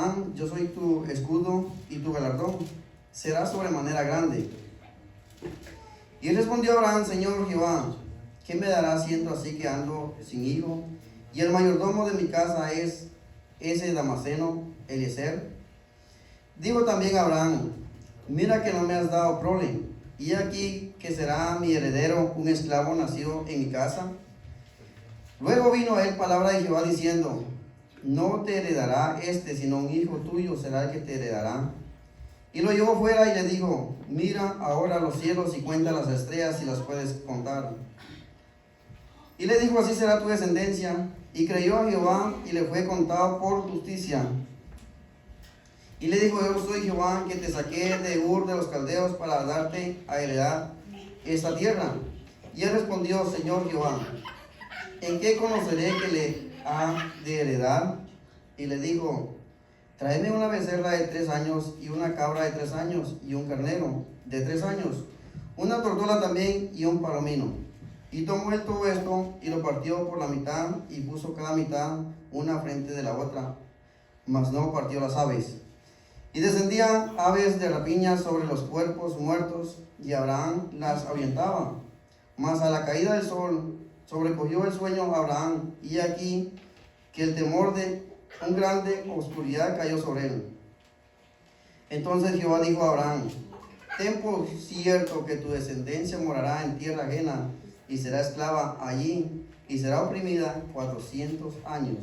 Abraham, yo soy tu escudo y tu galardón será sobremanera grande. Y respondió Abraham: Señor Jehová, ¿qué me dará siendo así que ando sin hijo? Y el mayordomo de mi casa es ese Damaseno, Eliezer. Dijo también Abraham: mira que no me has dado prole, y aquí que será mi heredero un esclavo nacido en mi casa. Luego vino a él palabra de Jehová diciendo: no te heredará este, sino un hijo tuyo será el que te heredará. Y lo llevó fuera y le dijo: mira ahora los cielos y cuenta las estrellas si las puedes contar. Y le dijo: así será tu descendencia. Y creyó a Jehová y le fue contado por justicia. Y le dijo: yo soy Jehová que te saqué de Ur de los Caldeos para darte a heredar esta tierra. Y él respondió: Señor Jehová, ¿en qué conoceré que le ha de heredar? Y le dijo: tráeme una becerra de 3 años y una cabra de 3 años y un carnero de 3 años, una tortola también y un palomino. Y tomó él todo esto y lo partió por la mitad y puso cada mitad una frente de la otra, mas no partió las aves. Y descendían aves de rapiña sobre los cuerpos muertos, y Abraham las ahuyentaba. Mas a la caída del sol sobrecogió el sueño a Abraham, y aquí que el temor de una grande oscuridad cayó sobre él. Entonces Jehová dijo a Abraham: ten por cierto que tu descendencia morará en tierra ajena, y será esclava allí, y será oprimida 400 años.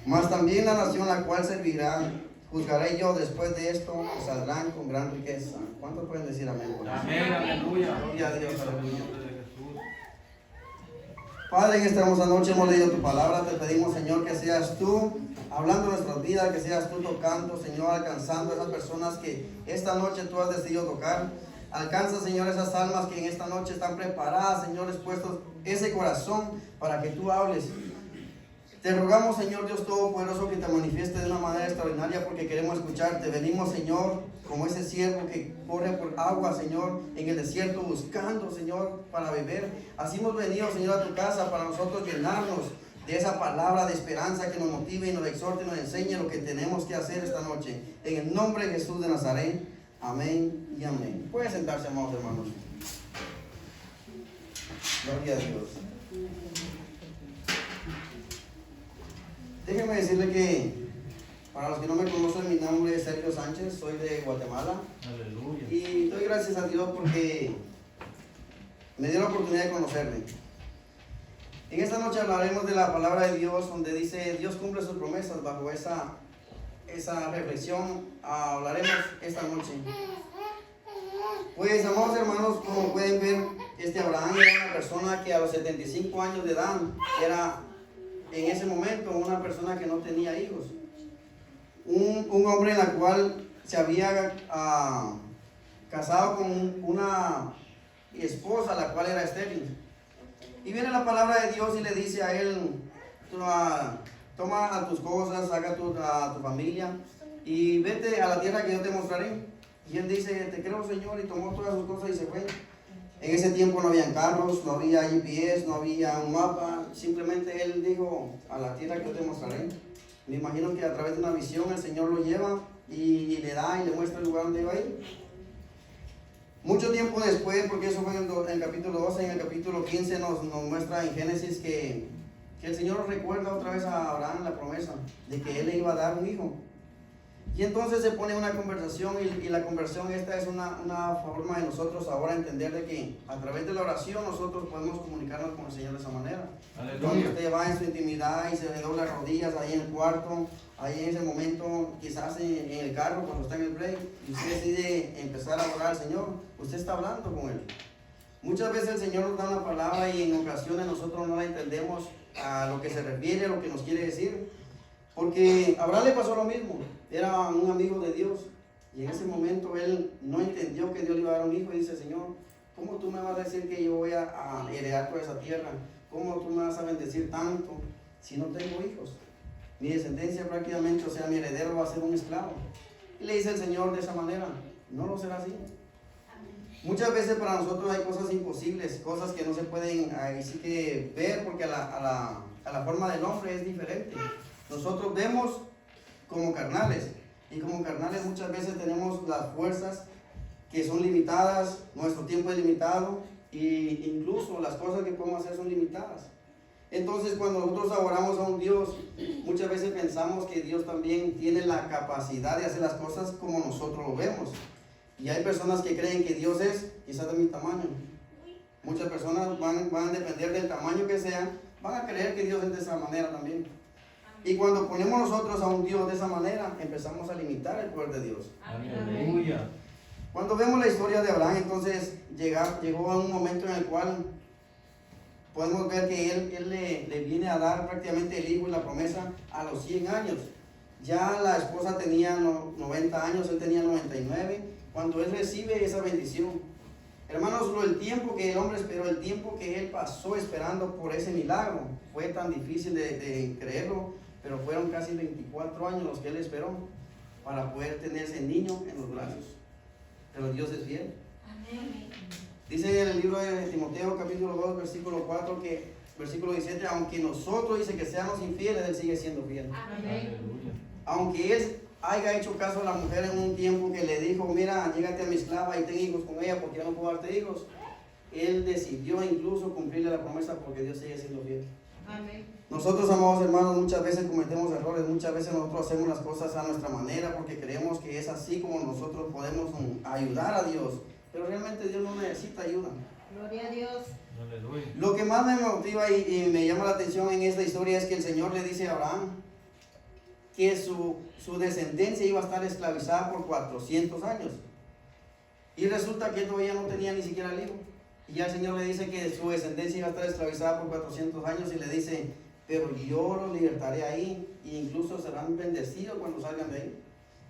Mas también la nación la cual servirá, juzgaré yo después de esto, saldrán con gran riqueza. ¿Cuántos pueden decir amén? Amén, aleluya. Gloria a Dios, aleluya. Padre, en esta hermosa noche hemos leído tu palabra. Te pedimos, Señor, que seas tú hablando en nuestras vidas, que seas tú tocando, Señor, alcanzando a esas personas que esta noche tú has decidido tocar. Alcanza, Señor, esas almas que en esta noche están preparadas, Señor, dispuestos ese corazón para que tú hables. Te rogamos, Señor Dios Todopoderoso, que te manifieste de una manera extraordinaria, porque queremos escucharte. Venimos, Señor, como ese siervo que corre por agua, Señor, en el desierto, buscando, Señor, para beber. Así hemos venido, Señor, a tu casa para nosotros llenarnos de esa palabra de esperanza que nos motive y nos exhorte y nos enseñe lo que tenemos que hacer esta noche. En el nombre de Jesús de Nazaret. Amén y amén. Pueden sentarse, amados hermanos. Gloria a Dios. Déjenme decirle que, para los que no me conocen, mi nombre es Sergio Sánchez, soy de Guatemala. Aleluya. Y doy gracias a Dios porque me dio la oportunidad de conocerle. En esta noche hablaremos de la palabra de Dios, donde dice: Dios cumple sus promesas. Bajo esa reflexión hablaremos esta noche. Pues, amados hermanos, como pueden ver, Abraham era una persona que a los 75 años de edad era en ese momento una persona que no tenía hijos. Un hombre en la cual se había casado con una esposa, la cual era estéril. Y viene la palabra de Dios y le dice a él: toma a tus cosas, saca a tu familia y vete a la tierra que yo te mostraré. Y él dice: te creo, Señor, y tomó todas sus cosas y se fue. En ese tiempo no habían carros, no había GPS, no había un mapa. Simplemente él dijo: a la tierra que yo te mostraré. Me imagino que a través de una visión el Señor lo lleva y le da y le muestra el lugar donde iba a ir. Mucho tiempo después, porque eso fue en el capítulo 12, en el capítulo 15 nos muestra en Génesis que el Señor recuerda otra vez a Abraham la promesa de que él le iba a dar un hijo. Y entonces se pone una conversación, y la conversación esta es una forma de nosotros ahora entender de que a través de la oración nosotros podemos comunicarnos con el Señor de esa manera. Cuando usted va en su intimidad y se le dobla las rodillas ahí en el cuarto, ahí en ese momento, quizás en el carro cuando está en el break, y usted decide empezar a orar al Señor, usted está hablando con Él. Muchas veces el Señor nos da una palabra y en ocasiones nosotros no la entendemos a lo que se refiere, a lo que nos quiere decir. Porque a Abraham le pasó lo mismo. Era un amigo de Dios y en ese momento él no entendió que Dios le iba a dar un hijo y dice: Señor, ¿cómo tú me vas a decir que yo voy a heredar toda esa tierra? ¿Cómo tú me vas a bendecir tanto si no tengo hijos? Mi descendencia prácticamente, o sea, mi heredero va a ser un esclavo. Y le dice el Señor de esa manera: no lo será así. Muchas veces para nosotros hay cosas imposibles, cosas que no se pueden así que ver, porque a la forma del hombre es diferente. Nosotros vemos como carnales. Y como carnales muchas veces tenemos las fuerzas que son limitadas, nuestro tiempo es limitado e incluso las cosas que podemos hacer son limitadas. Entonces cuando nosotros adoramos a un Dios, muchas veces pensamos que Dios también tiene la capacidad de hacer las cosas como nosotros lo vemos. Y hay personas que creen que Dios es quizás de mi tamaño. Muchas personas van a depender del tamaño que sea, van a creer que Dios es de esa manera también. Y cuando ponemos nosotros a un Dios de esa manera, empezamos a limitar el poder de Dios. Aleluya. Cuando vemos la historia de Abraham, entonces llegó a un momento en el cual podemos ver que él le viene a dar prácticamente el hijo y la promesa a los 100 años. Ya la esposa tenía 90 años, él tenía 99, cuando él recibe esa bendición. Hermanos, el tiempo que el hombre esperó, el tiempo que él pasó esperando por ese milagro, fue tan difícil de creerlo, pero fueron casi 24 años los que él esperó para poder tener ese niño en los brazos. Pero Dios es fiel. Amén. Dice en el libro de Timoteo, capítulo 2, versículo 4, versículo 17, aunque nosotros dice que seamos infieles, él sigue siendo fiel. Aleluya. Aunque él haya hecho caso a la mujer en un tiempo que le dijo, mira, llégate a mi esclava y ten hijos con ella porque yo no puedo darte hijos, él decidió incluso cumplirle la promesa porque Dios sigue siendo fiel. Amén. Nosotros, amados hermanos, muchas veces cometemos errores, muchas veces nosotros hacemos las cosas a nuestra manera porque creemos que es así como nosotros podemos ayudar a Dios, pero realmente Dios no necesita ayuda. Gloria a Dios. Aleluya. Lo que más me motiva y me llama la atención en esta historia es que el Señor le dice a Abraham que su descendencia iba a estar esclavizada por 400 años. Y resulta que él todavía no tenía ni siquiera el hijo. Y ya el Señor le dice que su descendencia iba a estar esclavizada por 400 años y le dice, pero yo los libertaré ahí e incluso serán bendecidos cuando salgan de ahí.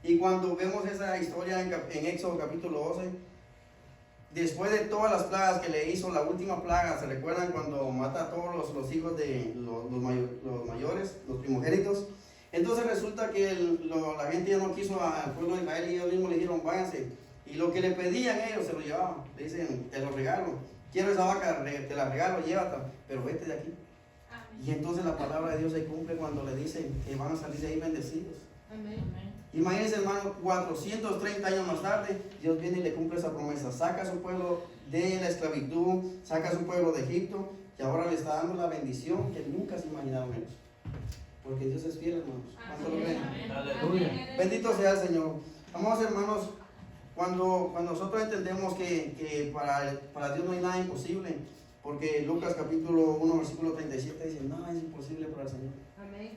Y cuando vemos esa historia en Éxodo capítulo 12, después de todas las plagas que le hizo, la última plaga, ¿se recuerdan cuando mata a todos los hijos de los mayores, los primogénitos? Entonces resulta que la gente ya no quiso al pueblo de Israel y ellos mismos le dijeron, váyanse. Y lo que le pedían ellos se lo llevaban. Le dicen, te lo regalo. Quiero esa vaca, te la regalo, llévatela, pero vete de aquí. Amén. Y entonces la palabra de Dios se cumple cuando le dicen que van a salir de ahí bendecidos. Amén. Imagínense, hermano, 430 años más tarde, Dios viene y le cumple esa promesa. Saca a su pueblo de la esclavitud, saca a su pueblo de Egipto, y ahora le está dando la bendición que nunca se imaginaron ellos. Porque Dios es fiel, hermanos. ¿Cuánto lo ven? Aleluya. Bendito sea el Señor. Amados hermanos, cuando nosotros entendemos que para Dios no hay nada imposible, porque Lucas capítulo 1, versículo 37 dice, nada es imposible para el Señor. Amén.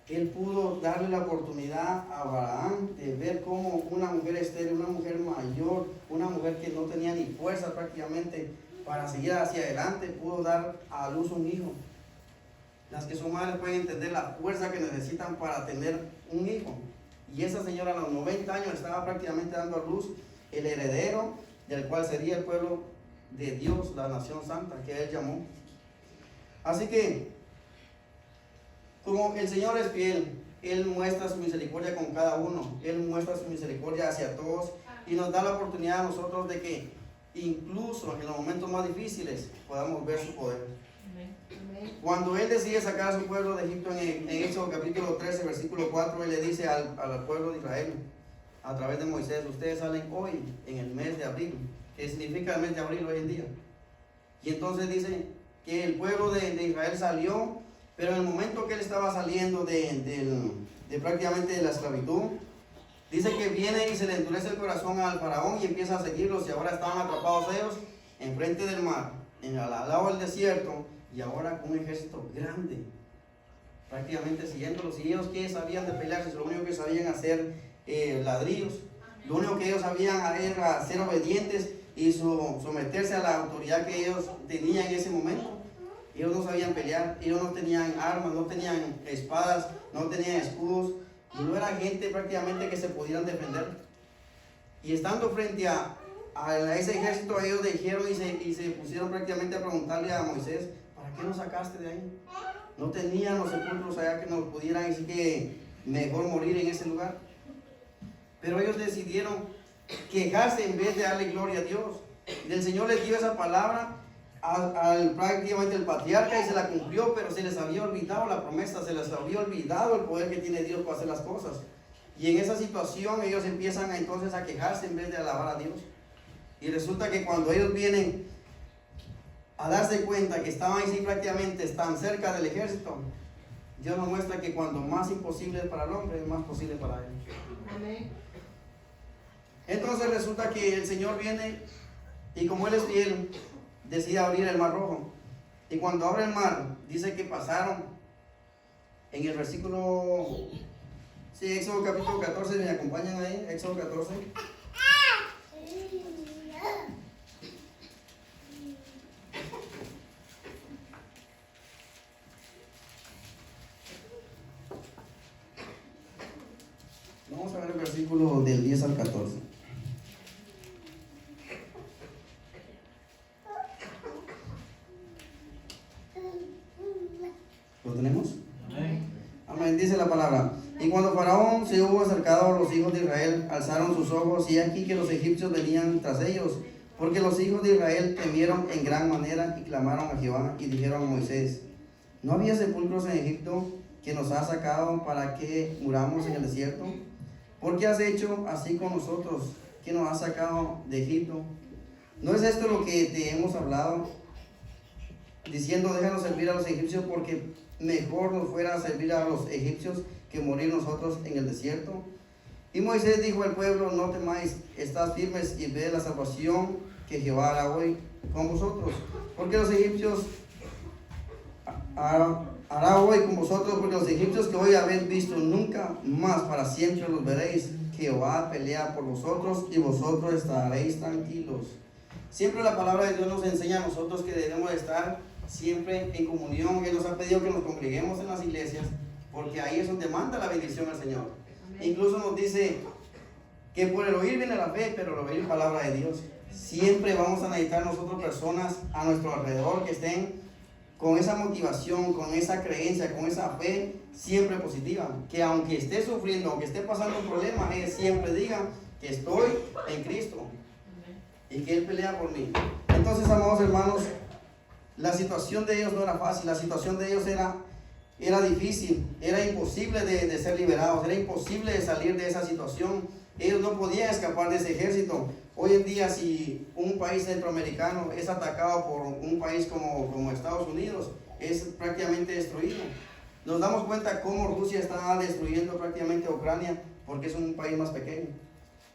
Él pudo darle la oportunidad a Abraham de ver cómo una mujer estéril, una mujer mayor, una mujer que no tenía ni fuerza prácticamente para seguir hacia adelante, pudo dar a luz un hijo. Las que son madres pueden entender la fuerza que necesitan para tener un hijo. Y esa señora a los 90 años estaba prácticamente dando a luz el heredero del cual sería el pueblo de Dios, la nación santa que Él llamó. Así que, como el Señor es fiel, Él muestra su misericordia con cada uno, Él muestra su misericordia hacia todos y nos da la oportunidad a nosotros de que incluso en los momentos más difíciles podamos ver su poder. Amén. Cuando Él decide sacar a su pueblo de Egipto en Éxodo capítulo 13, versículo 4, Él le dice al pueblo de Israel, a través de Moisés, ustedes salen hoy en el mes de abril, que significa el mes de abril hoy en día. Y entonces dice que el pueblo de Israel salió, pero en el momento que él estaba saliendo de prácticamente de la esclavitud, dice que viene y se le endurece el corazón al faraón y empieza a seguirlos y ahora estaban atrapados ellos enfrente del mar, al lado del desierto y ahora con un ejército grande, prácticamente siguiéndolos. Y ellos que sabían de pelearse, lo único que sabían hacer ladrillos, lo único que ellos sabían era ser obedientes y someterse a la autoridad que ellos tenían en ese momento. Ellos no sabían pelear, ellos no tenían armas, no tenían espadas, no tenían escudos, no era gente prácticamente que se pudieran defender. Y estando frente a ese ejército, ellos dijeron y se pusieron prácticamente a preguntarle a Moisés, ¿para qué nos sacaste de ahí? No tenían los sepulcros allá que nos pudieran decir que mejor morir en ese lugar. Pero ellos decidieron quejarse en vez de darle gloria a Dios. Y el Señor les dio esa palabra prácticamente el patriarca y se la cumplió, pero se les había olvidado la promesa, se les había olvidado el poder que tiene Dios para hacer las cosas. Y en esa situación ellos empiezan entonces a quejarse en vez de alabar a Dios. Y resulta que cuando ellos vienen a darse cuenta que estaban ahí prácticamente tan cerca del ejército, Dios nos muestra que cuando más imposible es para el hombre, es más posible para él. Amén. Entonces resulta que el Señor viene y como Él es fiel, decide abrir el mar rojo. Y cuando abre el mar, dice que pasaron en el versículo, sí, Éxodo capítulo 14, ¿me acompañan ahí? Éxodo 14. Vamos a ver el versículo del 10 al 14. ¿Lo tenemos? Amén. Amén, dice la palabra. Y cuando Faraón se hubo acercado a los hijos de Israel, alzaron sus ojos y aquí que los egipcios venían tras ellos, porque los hijos de Israel temieron en gran manera y clamaron a Jehová y dijeron a Moisés: ¿no había sepulcros en Egipto que nos has sacado para que muramos en el desierto? ¿Por qué has hecho así con nosotros, que nos has sacado de Egipto? ¿No es esto lo que te hemos hablado, diciendo: déjanos servir a los egipcios, porque mejor nos fuera servir a los egipcios que morir nosotros en el desierto? Y Moisés dijo al pueblo: no temáis, estad firmes y ved la salvación que Jehová hará hoy con vosotros, porque los egipcios hará hoy con vosotros, porque los egipcios que hoy habéis visto, nunca más para siempre los veréis. Jehová pelea por vosotros y vosotros estaréis tranquilos. Siempre la palabra de Dios nos enseña a nosotros que debemos estar siempre en comunión. Él nos ha pedido que nos congreguemos en las iglesias, porque ahí es donde manda la bendición al Señor. Amén. Incluso nos dice que por el oír viene la fe, pero el oír palabra de Dios. Siempre vamos a necesitar nosotros personas a nuestro alrededor que estén con esa motivación, con esa creencia, con esa fe siempre positiva. Que aunque esté sufriendo, aunque esté pasando un problema, ellos siempre digan que estoy en Cristo y que Él pelea por mí. Entonces, amados hermanos, la situación de ellos no era fácil, la situación de ellos era difícil, era imposible de ser liberados, era imposible de salir de esa situación. Ellos no podían escapar de ese ejército. Hoy en día, si un país centroamericano es atacado por un país como Estados Unidos, es prácticamente destruido. Nos damos cuenta cómo Rusia está destruyendo prácticamente Ucrania, porque es un país más pequeño.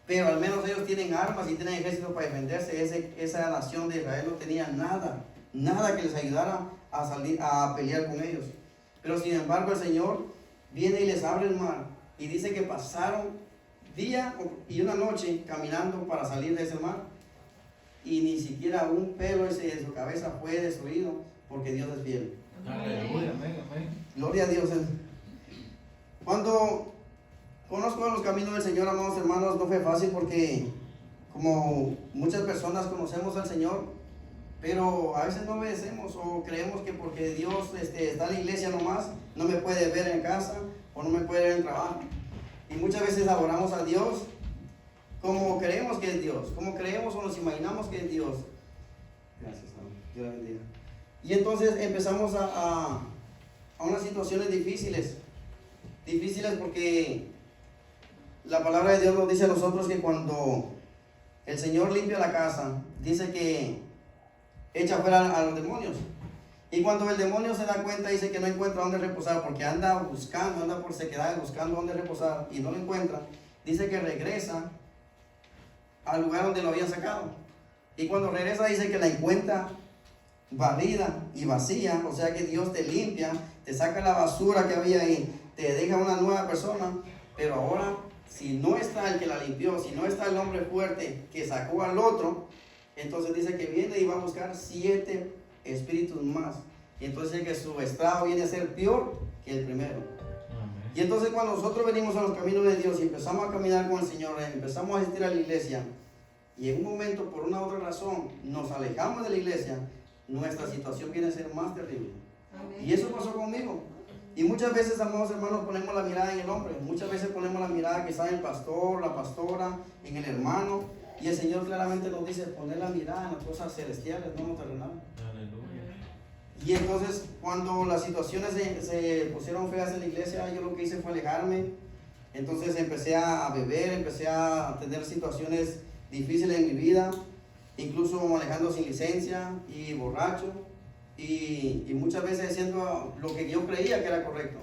Pero al menos ellos tienen armas y tienen ejército para defenderse. Esa nación de Israel no tenía nada que les ayudara a salir a pelear con ellos. Pero sin embargo el Señor viene y les abre el mar y dice que pasaron día y una noche caminando para salir de ese mar, y ni siquiera un pelo de su cabeza fue destruido, porque Dios es fiel. Aleluya. Amén. Amén. Gloria a Dios. Cuando conozco los caminos del Señor, amados hermanos, no fue fácil, porque como muchas personas conocemos al Señor, pero a veces no obedecemos, o creemos que porque Dios está en la iglesia nomás, no me puede ver en casa o no me puede ver en el trabajo. Y muchas veces adoramos a Dios como creemos que es Dios, como creemos o nos imaginamos que es Dios. Gracias, amor. Dios la bendiga. Y entonces empezamos a unas situaciones difíciles porque la palabra de Dios nos dice a nosotros que cuando el Señor limpia la casa, dice que echa fuera a los demonios. Y cuando el demonio se da cuenta, dice que no encuentra dónde reposar, porque anda buscando, anda por sequedad, buscando dónde reposar y no lo encuentra. Dice que regresa al lugar donde lo habían sacado. Y cuando regresa, dice que la encuentra barrida y vacía. O sea que Dios te limpia, te saca la basura que había ahí, te deja una nueva persona. Pero ahora, si no está el que la limpió, si no está el hombre fuerte que sacó al otro, entonces dice que viene y va a buscar 7 espíritus más. Y entonces dice que su estrago viene a ser peor que el primero. Amén. Y entonces cuando nosotros venimos a los caminos de Dios y empezamos a caminar con el Señor, empezamos a asistir a la iglesia, y en un momento, por una u otra razón, nos alejamos de la iglesia, nuestra situación viene a ser más terrible. Amén. Y eso pasó conmigo. Y muchas veces, amados hermanos, ponemos la mirada en el hombre. Muchas veces ponemos la mirada quizás en el pastor, la pastora, en el hermano. Y el Señor claramente nos dice: poner la mirada en las cosas celestiales, no en lo terrenal. Aleluya. Y entonces, cuando las situaciones se pusieron feas en la iglesia, yo lo que hice fue alejarme. Entonces empecé a beber, empecé a tener situaciones difíciles en mi vida, incluso manejando sin licencia y borracho, y muchas veces haciendo lo que yo creía que era correcto.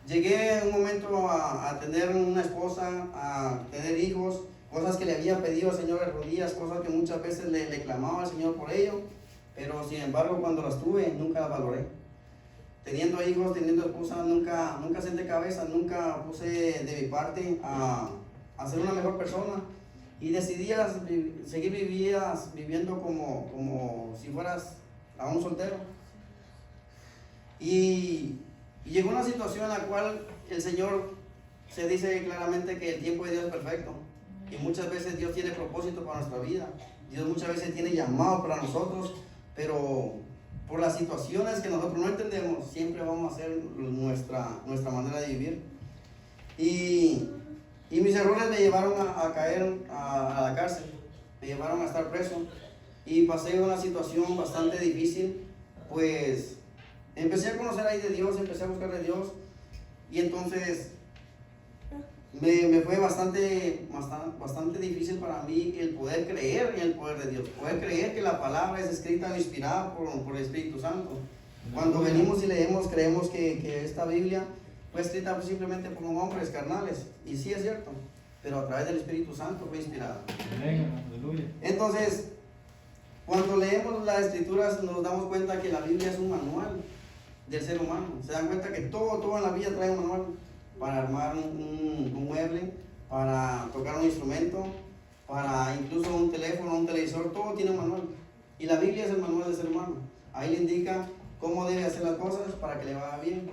Llegué en un momento a tener una esposa, a tener hijos, cosas que le había pedido al Señor de rodillas, cosas que muchas veces le clamaba al Señor por ello, pero sin embargo cuando las tuve nunca las valoré. Teniendo hijos, teniendo esposa, nunca senté cabeza, nunca puse de mi parte a ser una mejor persona, y decidí seguir viviendo como si fueras a un soltero. Y llegó una situación en la cual el Señor se dice claramente que el tiempo de Dios es perfecto, y muchas veces Dios tiene propósito para nuestra vida, Dios muchas veces tiene llamado para nosotros, pero por las situaciones que nosotros no entendemos, siempre vamos a hacer nuestra manera de vivir. Y mis errores me llevaron a caer a la cárcel, me llevaron a estar preso, y pasé una situación bastante difícil, pues empecé a conocer ahí de Dios, empecé a buscar de Dios, y entonces me fue bastante difícil para mí el poder creer en el poder de Dios, poder creer que la palabra es escrita e inspirada por el Espíritu Santo. Cuando venimos y leemos, creemos que esta Biblia fue escrita simplemente por hombres carnales, y sí es cierto, pero a través del Espíritu Santo fue inspirada. Aleluya. Entonces, cuando leemos las Escrituras nos damos cuenta que la Biblia es un manual del ser humano. Se dan cuenta que todo en la vida trae un manual, para armar un mueble, para tocar un instrumento, para incluso un teléfono, un televisor, todo tiene un manual. Y la Biblia es el manual del ser humano. Ahí le indica cómo debe hacer las cosas para que le vaya bien.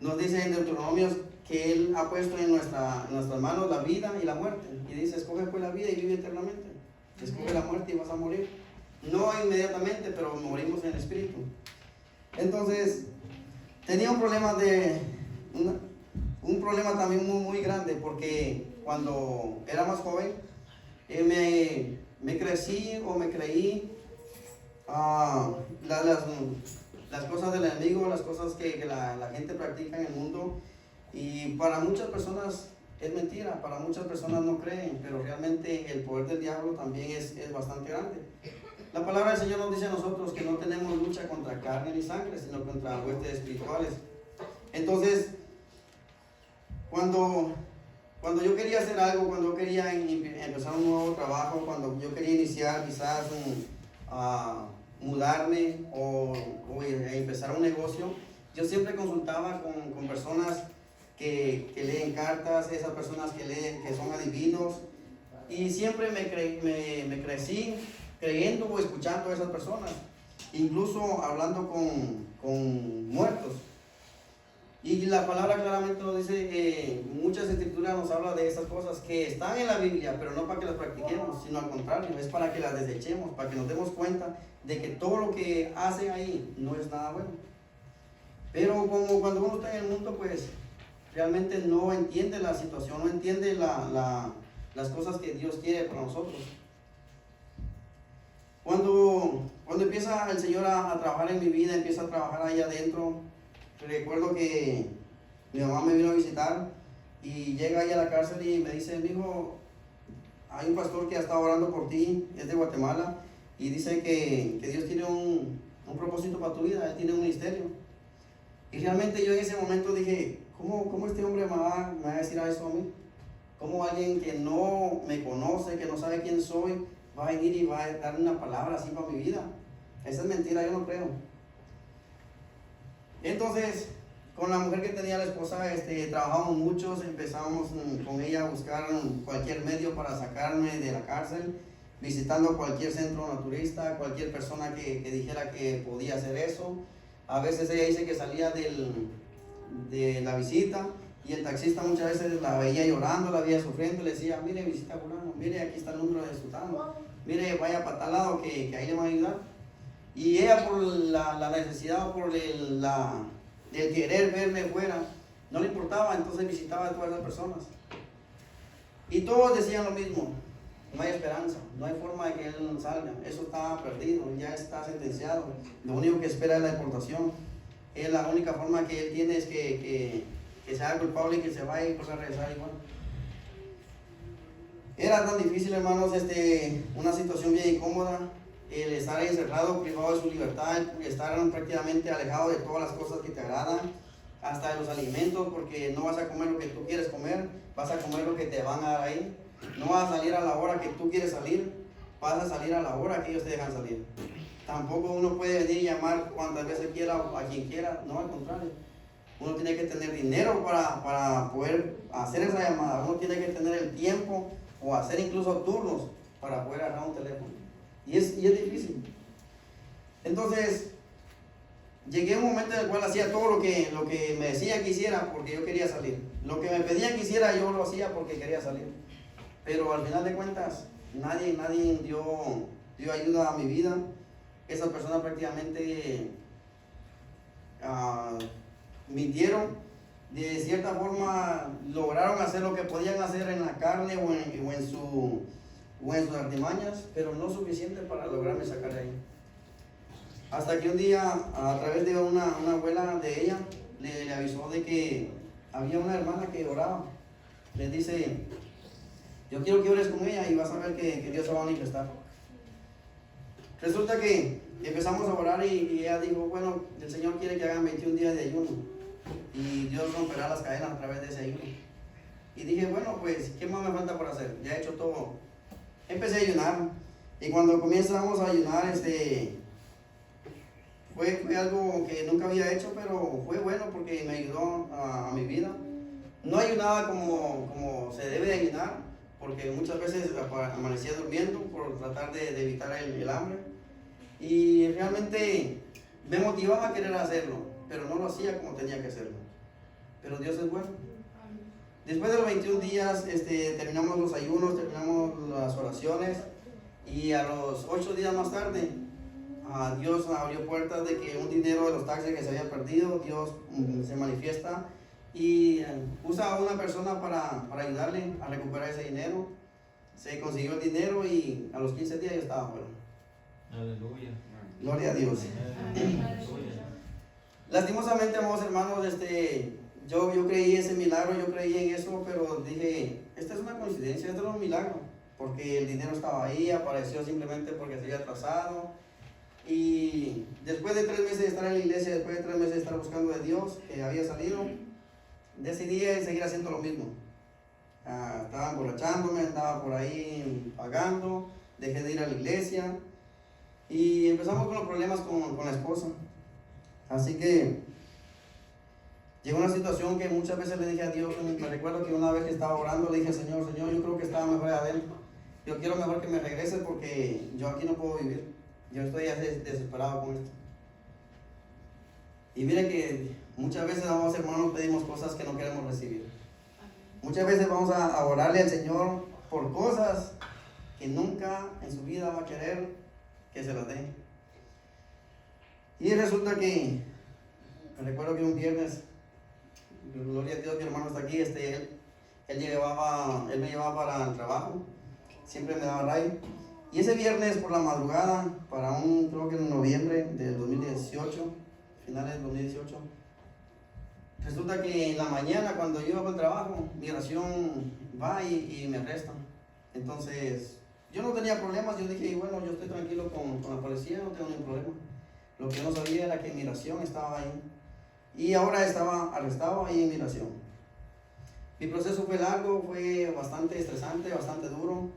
Nos dice en Deuteronomio que Él ha puesto en nuestras manos la vida y la muerte. Y dice, escoge pues la vida y vive eternamente. Escoge la muerte y vas a morir. No inmediatamente, pero morimos en el espíritu. Entonces, tenía un problema también muy grande, porque cuando era más joven, me creí las cosas del enemigo, las cosas que la gente practica en el mundo, y para muchas personas es mentira, para muchas personas no creen, pero realmente el poder del diablo también es bastante grande. La palabra del Señor nos dice a nosotros que no tenemos lucha contra carne ni sangre, sino contra huestes espirituales. Entonces, cuando yo quería hacer algo, cuando yo quería empezar un nuevo trabajo, cuando yo quería iniciar quizás mudarme o empezar un negocio, yo siempre consultaba con personas que leen cartas, esas personas que son adivinos, y siempre me crecí creyendo o escuchando a esas personas, incluso hablando con muertos. Y la palabra claramente nos dice, muchas escrituras nos habla de esas cosas que están en la Biblia, pero no para que las practiquemos, sino al contrario, es para que las desechemos, para que nos demos cuenta de que todo lo que hacen ahí no es nada bueno. Pero como cuando uno está en el mundo, pues realmente no entiende la situación, no entiende las cosas que Dios quiere para nosotros. Cuando empieza el Señor a trabajar en mi vida, empieza a trabajar ahí adentro, recuerdo que mi mamá me vino a visitar y llega ahí a la cárcel y me dice, mijo, hay un pastor que ha estado orando por ti, es de Guatemala, y dice que Dios tiene un propósito para tu vida, Él tiene un ministerio. Y realmente yo en ese momento dije, ¿cómo este hombre me va a decir eso a mí? ¿Cómo alguien que no me conoce, que no sabe quién soy, va a venir y va a dar una palabra así para mi vida? Esa es mentira, yo no creo. Entonces, con la mujer que tenía la esposa, trabajamos muchos, empezamos con ella a buscar cualquier medio para sacarme de la cárcel, visitando cualquier centro naturista, cualquier persona que dijera que podía hacer eso. A veces ella dice que salía de la visita y el taxista muchas veces la veía llorando, la veía sufriendo, le decía, mire, visita a fulano, mire, aquí está el número de sultano, mire, vaya para tal lado que ahí le van a ayudar. Y ella por la necesidad, por el querer verme fuera, no le importaba, entonces visitaba a todas esas personas. Y todos decían lo mismo, no hay esperanza, no hay forma de que él salga, eso está perdido, ya está sentenciado, lo único que espera es la deportación. Él, la única forma que él tiene es que se haga culpable y que se vaya y pueda regresar igual. Era tan difícil, hermanos, una situación bien incómoda, el estar encerrado, privado de su libertad, estar prácticamente alejado de todas las cosas que te agradan, hasta de los alimentos, porque no vas a comer lo que tú quieres comer, vas a comer lo que te van a dar ahí. No vas a salir a la hora que tú quieres salir, vas a salir a la hora que ellos te dejan salir. Tampoco uno puede venir y llamar cuantas veces quiera a quien quiera, no, al contrario. Uno tiene que tener dinero para poder hacer esa llamada, uno tiene que tener el tiempo o hacer incluso turnos para poder agarrar un teléfono. Y es difícil. Entonces, llegué a un momento en el cual hacía todo lo que me decían que hiciera porque yo quería salir. Lo que me pedían que hiciera yo lo hacía porque quería salir. Pero al final de cuentas, nadie dio ayuda a mi vida. Esas personas prácticamente mintieron. De cierta forma lograron hacer lo que podían hacer en la carne o en sus artimañas, pero no suficiente para lograrme sacar de ahí. Hasta que un día, a través de una abuela de ella, le avisó de que había una hermana que oraba. Le dice: yo quiero que ores con ella y vas a ver que Dios se va a manifestar. Resulta que empezamos a orar y ella dijo: bueno, el Señor quiere que hagan 21 días de ayuno y Dios romperá las cadenas a través de ese ayuno. Y dije: bueno, pues, ¿qué más me falta por hacer? Ya he hecho todo. Empecé a ayunar, y cuando comenzamos a ayunar, fue algo que nunca había hecho, pero fue bueno porque me ayudó a mi vida. No ayunaba como se debe de ayunar, porque muchas veces amanecía durmiendo por tratar de evitar el hambre, y realmente me motivaba a querer hacerlo, pero no lo hacía como tenía que hacerlo. Pero Dios es bueno. Después de los 21 días terminamos los ayunos, terminamos las oraciones, y a los 8 días más tarde Dios abrió puertas de que un dinero de los taxis que se había perdido, Dios se manifiesta y usa a una persona para ayudarle a recuperar ese dinero. Se consiguió el dinero y a los 15 días yo estaba fuera. Aleluya. Gloria a Dios. Aleluya. Lastimosamente, amados hermanos, yo creí ese milagro, yo creí en eso, pero dije: esta es una coincidencia, esto no es un milagro, porque el dinero estaba ahí, apareció simplemente porque se había atrasado. Y después de 3 meses de estar en la iglesia, después de 3 meses de estar buscando de Dios, que había salido, decidí seguir haciendo lo mismo. Estaba emborrachándome, andaba por ahí pagando, dejé de ir a la iglesia y empezamos con los problemas con la esposa. Así que llegó una situación que muchas veces le dije a Dios. Me recuerdo que una vez que estaba orando le dije: Señor, yo creo que estaba mejor adentro, yo quiero mejor que me regrese porque yo aquí no puedo vivir, yo estoy desesperado con esto. Y miren que muchas veces, vamos, hermanos, pedimos cosas que no queremos recibir. Muchas veces vamos a orarle al Señor por cosas que nunca en su vida va a querer que se las dé. Y resulta que me recuerdo que un viernes, gloria a Dios, mi hermano está aquí, él me llevaba para el trabajo, siempre me daba ride. Y ese viernes por la madrugada, creo que en noviembre del 2018, finales del 2018, resulta que en la mañana, cuando yo iba para el trabajo, migración va y me arrestan. Entonces, yo no tenía problemas, yo dije: bueno, yo estoy tranquilo con la policía, no tengo ningún problema. Lo que no sabía era que migración estaba ahí, y ahora estaba arrestado ahí en migración. Mi proceso fue largo, fue bastante estresante, bastante duro,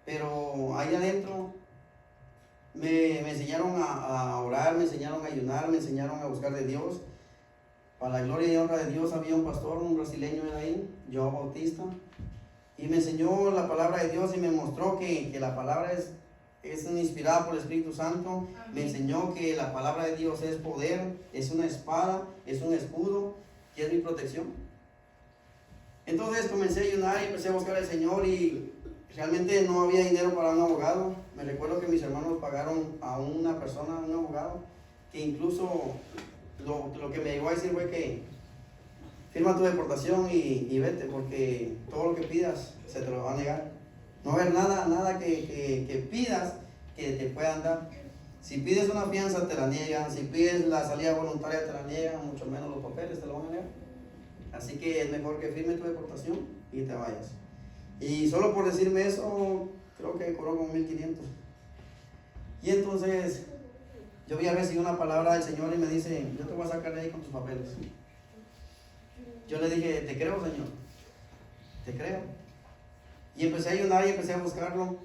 pero ahí adentro me enseñaron a orar, me enseñaron a ayunar, me enseñaron a buscar de Dios. Para la gloria y honra de Dios, había un pastor, un brasileño era ahí, João Bautista, y me enseñó la palabra de Dios y me mostró que la palabra es inspirada por el Espíritu Santo. Me enseñó que la palabra de Dios es poder, es una espada, es un escudo, que es mi protección. Entonces comencé a ayunar y empecé a buscar al Señor, y realmente no había dinero para un abogado. Me recuerdo que mis hermanos pagaron a una persona, un abogado, que incluso lo que me llegó a decir fue que firma tu deportación y vete, porque todo lo que pidas se te lo va a negar. No va a haber nada que pidas que te puedan dar. Si pides una fianza te la niegan, si pides la salida voluntaria te la niegan, mucho menos los papeles te lo van a negar. Así que es mejor que firme tu deportación y te vayas. Y solo por decirme eso, creo que cobró como 1,500. Y entonces yo había recibido una palabra del Señor y me dice, yo te voy a sacar de ahí con tus papeles. Yo le dije, te creo, Señor, te creo. Y empecé a ayunar y empecé a buscarlo.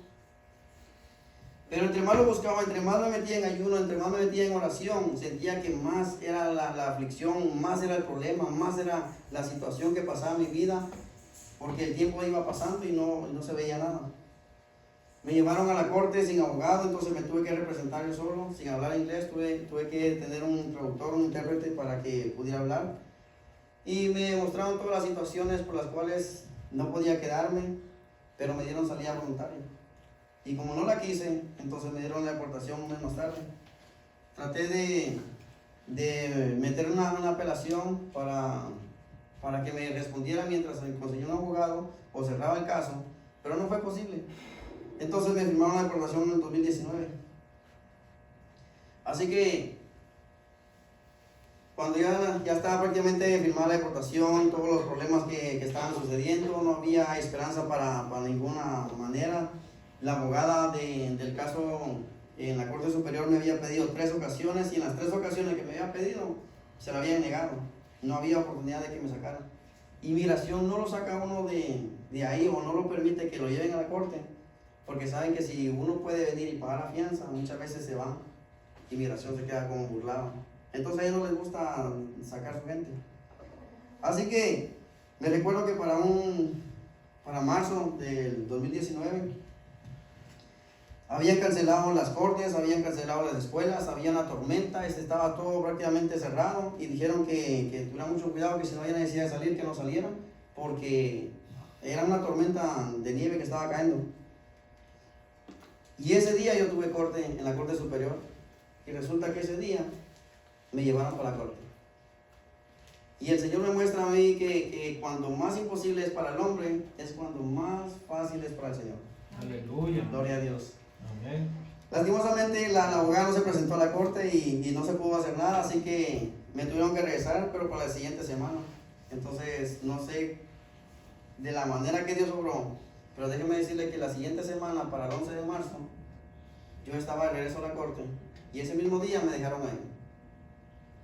Pero entre más lo buscaba, entre más me metía en ayuno, entre más me metía en oración, sentía que más era la aflicción, más era el problema, más era la situación que pasaba en mi vida, porque el tiempo iba pasando y no se veía nada. Me llevaron a la corte sin abogado, entonces me tuve que representar yo solo, sin hablar inglés, tuve que tener un traductor, un intérprete para que pudiera hablar. Y me mostraron todas las situaciones por las cuales no podía quedarme, pero me dieron salida voluntaria. Y como no la quise, entonces me dieron la deportación un mes más tarde. Traté de meter una apelación para que me respondiera mientras conseguía un abogado o cerraba el caso, pero no fue posible. Entonces me firmaron la deportación en el 2019. Así que cuando ya estaba prácticamente firmada la deportación, todos los problemas que estaban sucediendo, no había esperanza para ninguna manera. La abogada del caso en la Corte Superior me había pedido 3 ocasiones y en las 3 ocasiones que me había pedido se la habían negado. No había oportunidad de que me sacaran. Inmigración no lo saca uno de ahí o no lo permite que lo lleven a la corte, porque saben que si uno puede venir y pagar la fianza, muchas veces se van. Inmigración se queda como burlado. Entonces a ellos no les gusta sacar su gente. Así que me recuerdo que para marzo del 2019 habían cancelado las cortes, habían cancelado las escuelas, había una tormenta, estaba todo prácticamente cerrado y dijeron que tuviera mucho cuidado, que si no había necesidad de salir, que no salieran, porque era una tormenta de nieve que estaba cayendo. Y ese día yo tuve corte en la Corte Superior y resulta que ese día me llevaron para la corte. Y el Señor me muestra a mí que cuando más imposible es para el hombre, es cuando más fácil es para el Señor. Aleluya. Gloria a Dios. Amén. Lastimosamente la abogada no se presentó a la corte y no se pudo hacer nada, así que me tuvieron que regresar, pero para la siguiente semana. Entonces no sé de la manera que Dios obró, pero déjeme decirle que la siguiente semana, para el 11 de marzo, yo estaba de regreso a la corte y ese mismo día me dejaron ahí.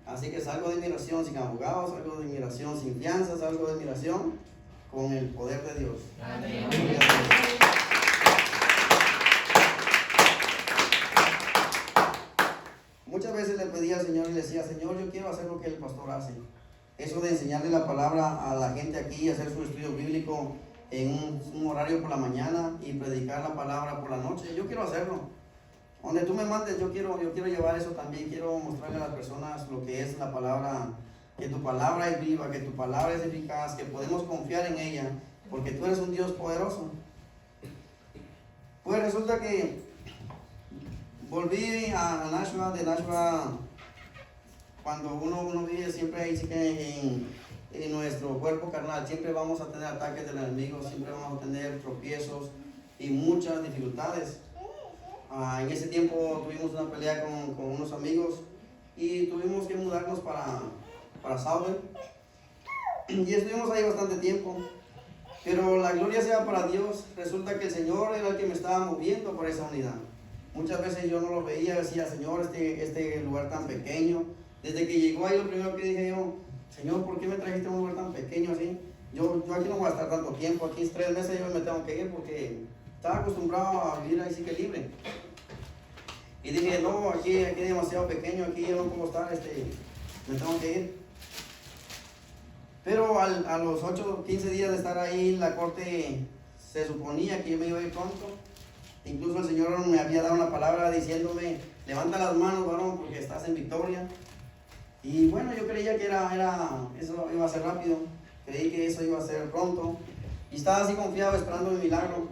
Así que salgo de inmigración sin abogados, salgo de inmigración sin fianza, salgo de inmigración con el poder de Dios. Amén. Muchas veces le pedía al Señor y le decía, Señor, yo quiero hacer lo que el pastor hace. Eso de enseñarle la palabra a la gente aquí, hacer su estudio bíblico en un horario por la mañana y predicar la palabra por la noche. Yo quiero hacerlo. Donde tú me mandes, yo quiero llevar eso también. Quiero mostrarle a las personas lo que es la palabra, que tu palabra es viva, que tu palabra es eficaz, que podemos confiar en ella, porque tú eres un Dios poderoso. Pues resulta que volví a Nashua, de Nashua, cuando uno vive siempre ahí, sí que en nuestro cuerpo carnal, siempre vamos a tener ataques del enemigo, siempre vamos a tener tropiezos y muchas dificultades. En ese tiempo tuvimos una pelea con unos amigos y tuvimos que mudarnos para Southern y estuvimos ahí bastante tiempo. Pero la gloria sea para Dios, resulta que el Señor era el que me estaba moviendo por esa unidad. Muchas veces yo no lo veía, decía, Señor, este lugar tan pequeño. Desde que llegó ahí, lo primero que dije yo, Señor, ¿por qué me trajiste a un lugar tan pequeño así? Yo aquí no voy a estar tanto tiempo, aquí 3 meses yo me tengo que ir porque estaba acostumbrado a vivir ahí sí que libre. Y dije, no, aquí es demasiado pequeño, aquí yo no puedo estar, me tengo que ir. Pero a los 8 o 15 días de estar ahí, la corte se suponía que yo me iba a ir pronto. Incluso el Señor me había dado una palabra diciéndome, levanta las manos, varón, porque estás en victoria. Y bueno, yo creía que eso iba a ser rápido, creí que eso iba a ser pronto. Y estaba así confiado, esperando mi milagro.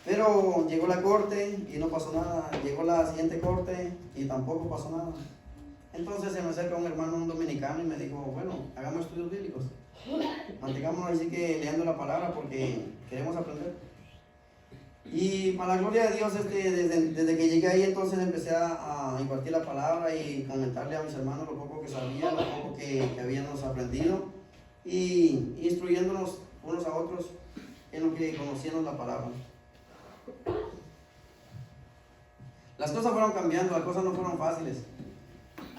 Pero llegó la corte y no pasó nada. Llegó la siguiente corte y tampoco pasó nada. Entonces se me acerca un hermano, un dominicano, y me dijo, bueno, hagamos estudios bíblicos. Mantengámonos así que leyendo la palabra porque queremos aprender. Y para la gloria de Dios, desde que llegué ahí, entonces empecé a impartir la palabra y comentarle a mis hermanos lo poco que sabía, lo poco que habíamos aprendido, y instruyéndonos unos a otros en lo que conocíamos la palabra. Las cosas fueron cambiando, las cosas no fueron fáciles.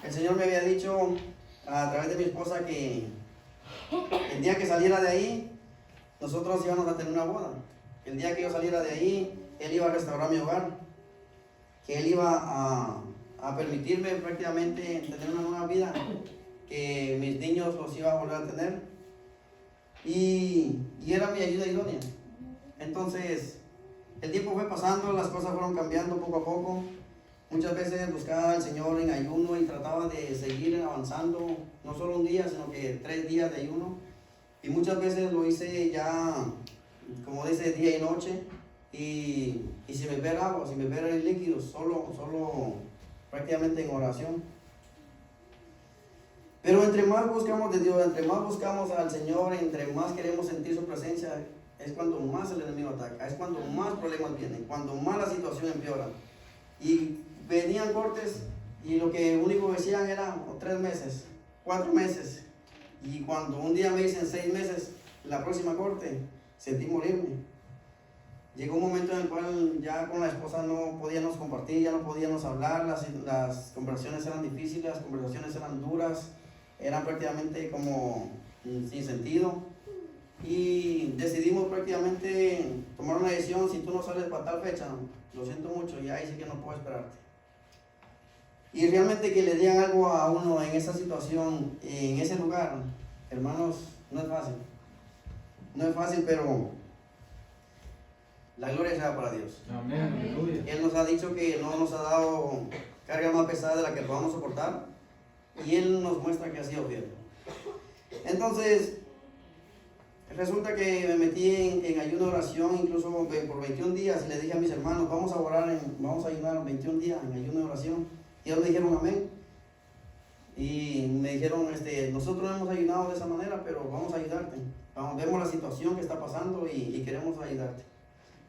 El Señor me había dicho a través de mi esposa que el día que saliera de ahí, nosotros íbamos a tener una boda. El día que yo saliera de ahí, Él iba a restaurar mi hogar, que Él iba a permitirme prácticamente tener una nueva vida, que mis niños los iba a volver a tener, y era mi ayuda idónea. Entonces, el tiempo fue pasando, las cosas fueron cambiando poco a poco. Muchas veces buscaba al Señor en ayuno y trataba de seguir avanzando, no solo un día, sino que 3 días de ayuno. Y muchas veces lo hice ya, como dice, día y noche, y sin beber agua, sin beber líquidos, solo prácticamente en oración. Pero entre más buscamos de Dios, entre más buscamos al Señor, entre más queremos sentir su presencia, es cuando más el enemigo ataca, es cuando más problemas vienen, cuando más la situación empeora. Y venían cortes y lo que único decían era 3 meses, 4 meses. Y cuando un día me dicen 6 meses, la próxima corte, sentí morirme. Llegó un momento en el cual ya con la esposa no podíamos compartir, ya no podíamos hablar, las conversaciones eran difíciles, las conversaciones eran duras, eran prácticamente como sin sentido. Y decidimos prácticamente tomar una decisión: si tú no sales para tal fecha, lo siento mucho, ya ahí sí que no puedo esperarte. Y realmente que le digan algo a uno en esa situación, en ese lugar, hermanos, no es fácil. No es fácil, pero la gloria sea para Dios. Amén, aleluya. Él nos ha dicho que no nos ha dado carga más pesada de la que podamos soportar, y Él nos muestra que ha sido fiel. Entonces, resulta que me metí en ayuno de oración, incluso por 21 días, y le dije a mis hermanos: vamos a ayunar 21 días en ayuno de oración. Y ellos me dijeron amén. Y me dijeron: nosotros no hemos ayunado de esa manera, pero vamos a ayudarte. Vemos la situación que está pasando y queremos ayudarte.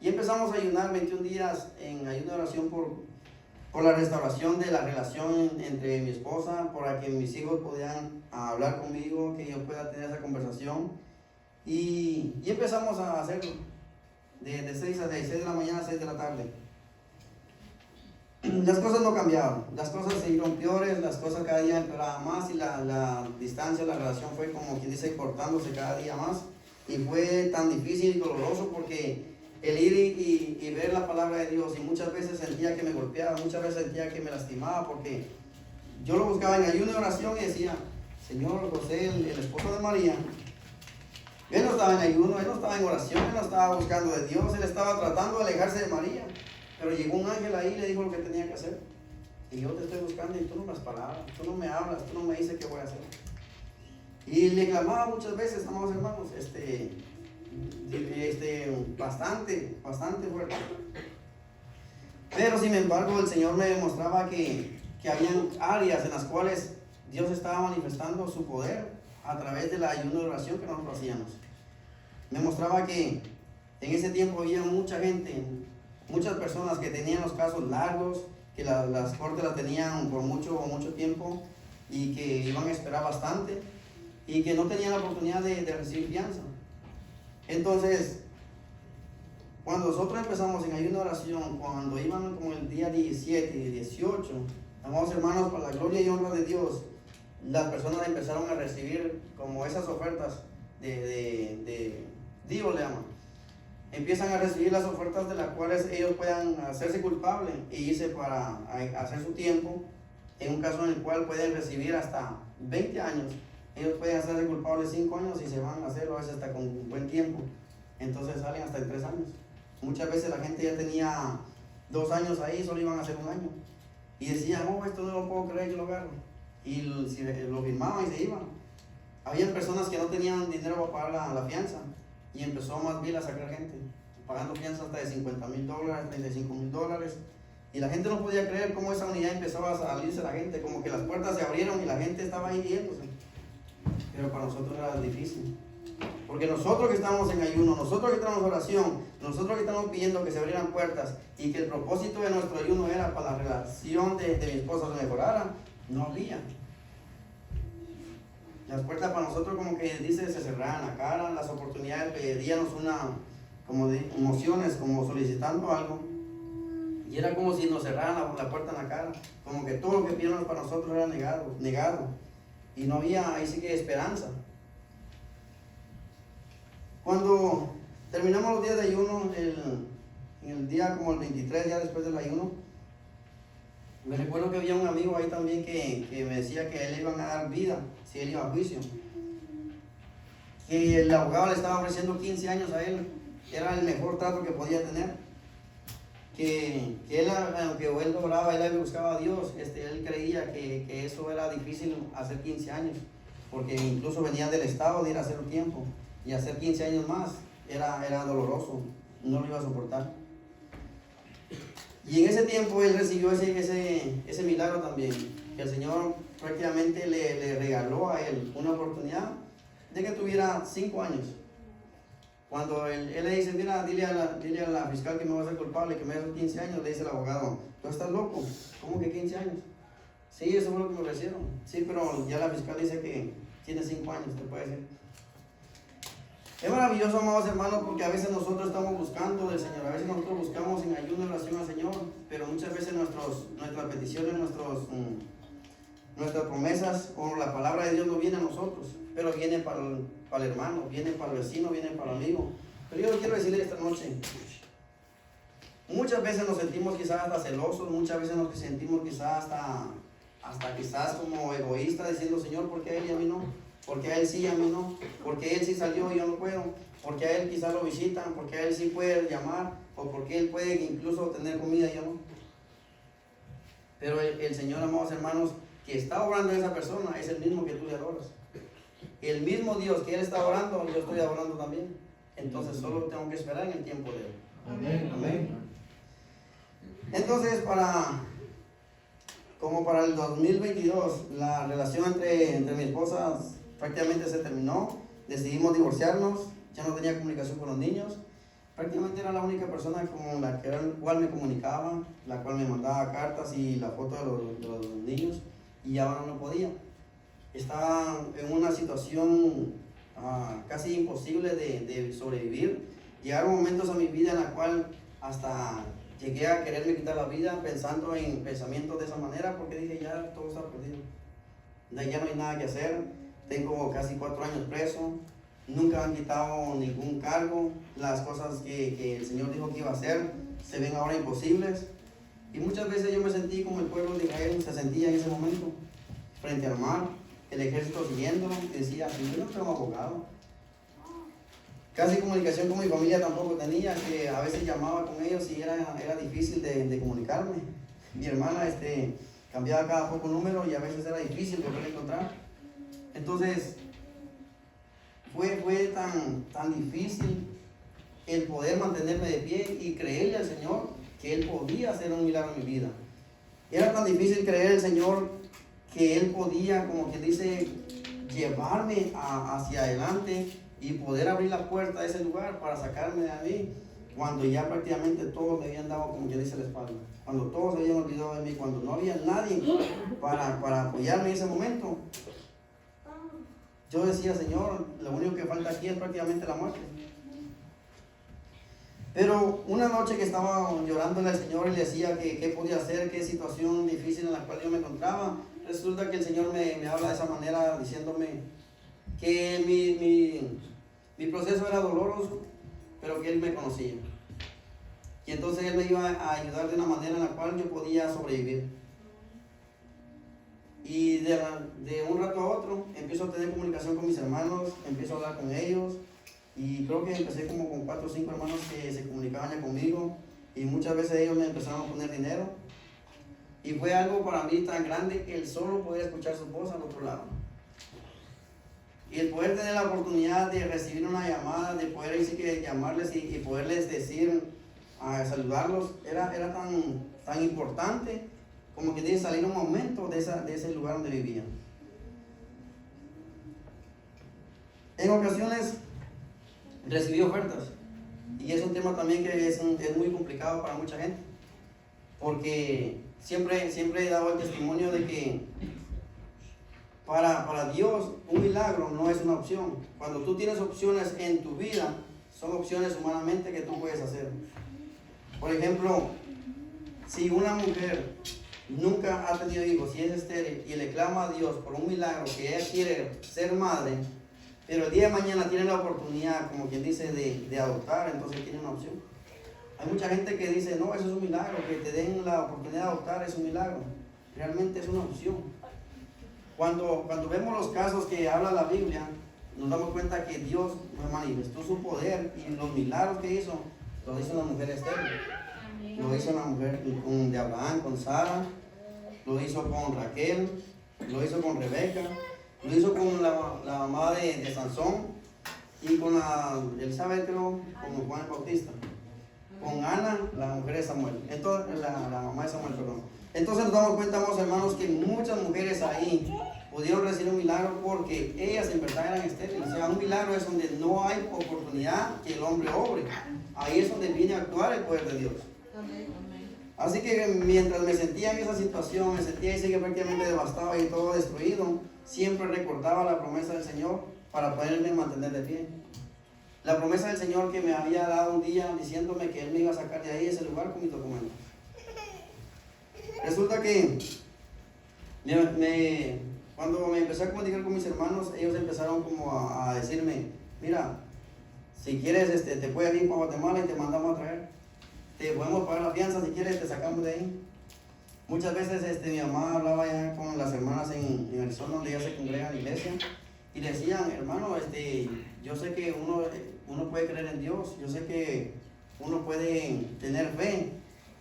Y empezamos a ayunar 21 días en ayuno de oración por la restauración de la relación entre mi esposa, para que mis hijos puedan hablar conmigo, que yo pueda tener esa conversación. Y empezamos a hacerlo de 6 de la mañana a 6 de la tarde. Las cosas no cambiaban, las cosas se hicieron peores, las cosas cada día empeoraban más, y la distancia, la relación fue, como quien dice, cortándose cada día más. Y fue tan difícil y doloroso, porque el ir y ver la palabra de Dios, y muchas veces sentía que me golpeaba, muchas veces sentía que me lastimaba, porque yo lo buscaba en ayuno y oración y decía: Señor, José, el esposo de María, él no estaba en ayuno, él no estaba en oración, él no estaba buscando de Dios, él estaba tratando de alejarse de María. Pero llegó un ángel ahí y le dijo lo que tenía que hacer. Y yo te estoy buscando y tú no me das palabras, tú no me hablas, tú no me dices qué voy a hacer. Y le clamaba muchas veces, amados hermanos, bastante fuerte. Pero sin embargo, el Señor me demostraba que habían áreas en las cuales Dios estaba manifestando su poder a través del ayuno de oración que nosotros hacíamos. Me mostraba que en ese tiempo había mucha gente, muchas personas que tenían los casos largos, que las cortes las tenían por mucho tiempo, y que iban a esperar bastante, y que no tenían la oportunidad de recibir fianza. Entonces, cuando nosotros empezamos en ayuno de oración, cuando iban como el día 17 y 18, amados hermanos, para la gloria y honra de Dios, las personas empezaron a recibir como esas ofertas de Dios le llaman. Empiezan a recibir las ofertas de las cuales ellos puedan hacerse culpables e irse para hacer su tiempo, en un caso en el cual pueden recibir hasta 20 años. Ellos pueden hacerse culpables 5 años y se van a hacerlo a veces hasta con un buen tiempo. Entonces salen hasta en 3 años. Muchas veces la gente ya tenía 2 años ahí, solo iban a hacer 1 año. Y decían: oh, esto no lo puedo creer, yo lo agarro. Y lo firmaban y se iban. Había personas que no tenían dinero para pagar la fianza. Y empezó más bien a sacar gente, pagando fianza hasta de $50,000, $35,000. Y la gente no podía creer cómo esa unidad empezaba a salirse la gente, como que las puertas se abrieron y la gente estaba ahí yéndose. Pero para nosotros era difícil. Porque nosotros que estamos en ayuno, nosotros que estamos en oración, nosotros que estamos pidiendo que se abrieran puertas y que el propósito de nuestro ayuno era para la relación de mi esposa se mejorara, no había. Las puertas para nosotros como que dice se cerraban la cara, las oportunidades pedíamos como de emociones, como solicitando algo. Y era como si nos cerraran la puerta en la cara, como que todo lo que pidieron para nosotros era negado. Y no había ahí sí que esperanza. Cuando terminamos los días de ayuno, en el día como el 23, ya después del ayuno, me recuerdo que había un amigo ahí también que me decía que a él le iban a dar vida si él iba a juicio. Que el abogado le estaba ofreciendo 15 años a él, era el mejor trato que podía tener. Que él, aunque él oraba, él buscaba a Dios, él creía que eso era difícil hacer 15 años, porque incluso venía del estado de ir a hacer un tiempo, y hacer 15 años más era doloroso, no lo iba a soportar. Y en ese tiempo él recibió ese milagro también, que el Señor prácticamente le regaló a él una oportunidad de que tuviera 5 años. Cuando él le dice, mira, dile a la fiscal que me va a ser culpable, que me hace 15 años, le dice el abogado, ¿tú estás loco? ¿Cómo que 15 años? Sí, eso fue lo que me ofrecieron. Sí, pero ya la fiscal dice que tiene 5 años, te puede decir. Es maravilloso, amados hermanos, porque a veces nosotros estamos buscando del Señor, a veces nosotros buscamos en ayuno en relación al Señor, pero muchas veces nuestras peticiones, nuestras promesas o la palabra de Dios no viene a nosotros, pero viene para el hermano, viene para el vecino, viene para el amigo. Pero yo quiero decirle esta noche, muchas veces nos sentimos quizás hasta celosos, muchas veces nos sentimos quizás hasta quizás como egoístas, diciendo, Señor, ¿por qué a él y a mí no? ¿Por qué a él sí y a mí no? ¿Por qué él sí salió y yo no puedo? ¿Por qué a él quizás lo visitan? ¿Por qué a él sí puede llamar? ¿O por qué él puede incluso tener comida y yo no? Pero el Señor, amados hermanos, que está orando a esa persona es el mismo que tú le adoras. El mismo Dios que él está orando, yo estoy adorando también. Entonces solo tengo que esperar en el tiempo de él. Amén. Amén. Entonces, como para el 2022, la relación entre mi esposa prácticamente se terminó. Decidimos divorciarnos, ya no tenía comunicación con los niños. Prácticamente era la única persona con la cual me comunicaba, la cual me mandaba cartas y la foto de los niños, y ahora no podía. Estaba en una situación casi imposible de sobrevivir. Llegaron momentos a mi vida en la cual hasta llegué a quererme quitar la vida pensando en pensamientos de esa manera, porque dije, ya todo está perdido. Ya no hay nada que hacer. Tengo casi 4 años preso. Nunca han quitado ningún cargo. Las cosas que el Señor dijo que iba a hacer se ven ahora imposibles. Y muchas veces yo me sentí como el pueblo de Israel se sentía en ese momento, frente al mar, el ejército siguiéndolo, y decía, yo no tengo abogado. Casi comunicación con mi familia tampoco tenía, que a veces llamaba con ellos y era difícil de comunicarme. Mi hermana cambiaba cada poco número y a veces era difícil de poder encontrar. Entonces, fue tan difícil el poder mantenerme de pie y creerle al Señor que Él podía hacer un milagro en mi vida. Era tan difícil creer al Señor que Él podía, como quien dice, llevarme hacia adelante y poder abrir la puerta de ese lugar para sacarme de ahí, cuando ya prácticamente todos me habían dado, como quien dice, la espalda. Cuando todos se habían olvidado de mí, cuando no había nadie para apoyarme en ese momento. Yo decía, Señor, lo único que falta aquí es prácticamente la muerte. Pero una noche que estaba llorándole al Señor y le decía que qué podía hacer, qué situación difícil en la cual yo me encontraba, resulta que el Señor me habla de esa manera, diciéndome que mi proceso era doloroso, pero que Él me conocía. Y entonces Él me iba a ayudar de una manera en la cual yo podía sobrevivir. Y de un rato a otro empiezo a tener comunicación con mis hermanos, empiezo a hablar con ellos, y creo que empecé como con 4 o 5 hermanos que se comunicaban ya conmigo, y muchas veces ellos me empezaron a poner dinero, y fue algo para mí tan grande el solo poder escuchar su voz al otro lado. Y el poder tener la oportunidad de recibir una llamada, de poder decir que llamarles y poderles decir, saludarlos, era tan importante como que tiene que salir un momento de ese lugar donde vivían. En ocasiones recibí ofertas. Y es un tema también que es muy complicado para mucha gente. Porque siempre he dado el testimonio de que para Dios un milagro no es una opción. Cuando tú tienes opciones en tu vida, son opciones humanamente que tú puedes hacer. Por ejemplo, si una mujer nunca ha tenido hijos y es estéril y le clama a Dios por un milagro que ella quiere ser madre, pero el día de mañana tiene la oportunidad, como quien dice, de adoptar, entonces tiene una opción. Hay mucha gente que dice, no, eso es un milagro, que te den la oportunidad de adoptar es un milagro. Realmente es una opción. Cuando vemos los casos que habla la Biblia, nos damos cuenta que Dios manifestó su poder y los milagros que hizo, los hizo una mujer estéril. Lo hizo una mujer de Abraham, con Sara, lo hizo con Raquel, lo hizo con Rebeca, lo hizo con la mamá de Sansón y con Elizabeth, creo, con Juan el Bautista. Con Ana, la mujer de Samuel. Entonces, la mamá de Samuel, perdón. Entonces nos damos cuenta, amados hermanos, que muchas mujeres ahí pudieron recibir un milagro porque ellas en verdad eran estériles. O sea, un milagro es donde no hay oportunidad que el hombre obre. Ahí es donde viene a actuar el poder de Dios. Así que mientras me sentía en esa situación, me sentía así que prácticamente devastado y todo destruido, siempre recordaba la promesa del Señor para poderme mantener de pie. La promesa del Señor que me había dado un día diciéndome que Él me iba a sacar de ahí, ese lugar, con mis documentos. Resulta que cuando me empecé a comunicar con mis hermanos, ellos empezaron como a decirme, mira, si quieres te puedes ir para Guatemala y te mandamos a traer. Te podemos pagar la fianza, si quieres te sacamos de ahí. Muchas veces mi mamá hablaba ya con las hermanas en Arizona, donde ya se congrega en la iglesia, y le decían, hermano, yo sé que uno puede creer en Dios, yo sé que uno puede tener fe,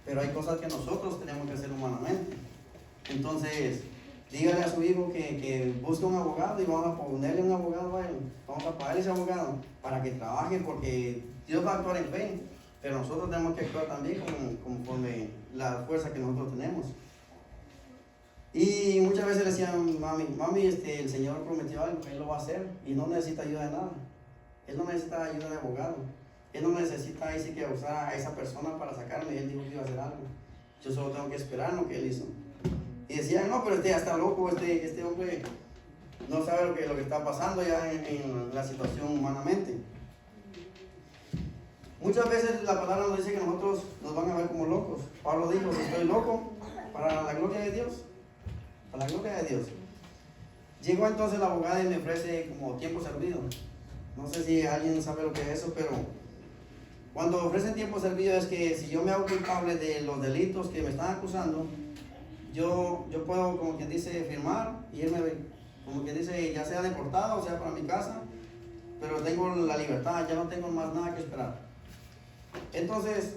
pero hay cosas que nosotros tenemos que hacer humanamente. Entonces, dígale a su hijo que busque un abogado y vamos a ponerle un abogado a él, vamos a pagarle ese abogado para que trabaje, porque Dios va a actuar en fe, pero nosotros tenemos que actuar también conforme la fuerza que nosotros tenemos. Y muchas veces le decían, mami, el Señor prometió algo, Él lo va a hacer y no necesita ayuda de nada. Él no necesita ayuda de abogado. Él no necesita ahí sí que usar a esa persona para sacarme. Él dijo que iba a hacer algo. Yo solo tengo que esperar lo que Él hizo. Y decían, no, pero ya está loco, este hombre no sabe lo que está pasando ya en la situación humanamente. Muchas veces la palabra nos dice que nosotros nos van a ver como locos. Pablo dijo, si estoy loco, para la gloria de Dios. Para la gloria de Dios. Llegó entonces la abogada y me ofrece como tiempo servido. No sé si alguien sabe lo que es eso, pero cuando ofrecen tiempo servido es que si yo me hago culpable de los delitos que me están acusando, yo puedo, como quien dice, firmar y irme, como quien dice, ya sea deportado, o sea para mi casa, pero tengo la libertad, ya no tengo más nada que esperar. Entonces,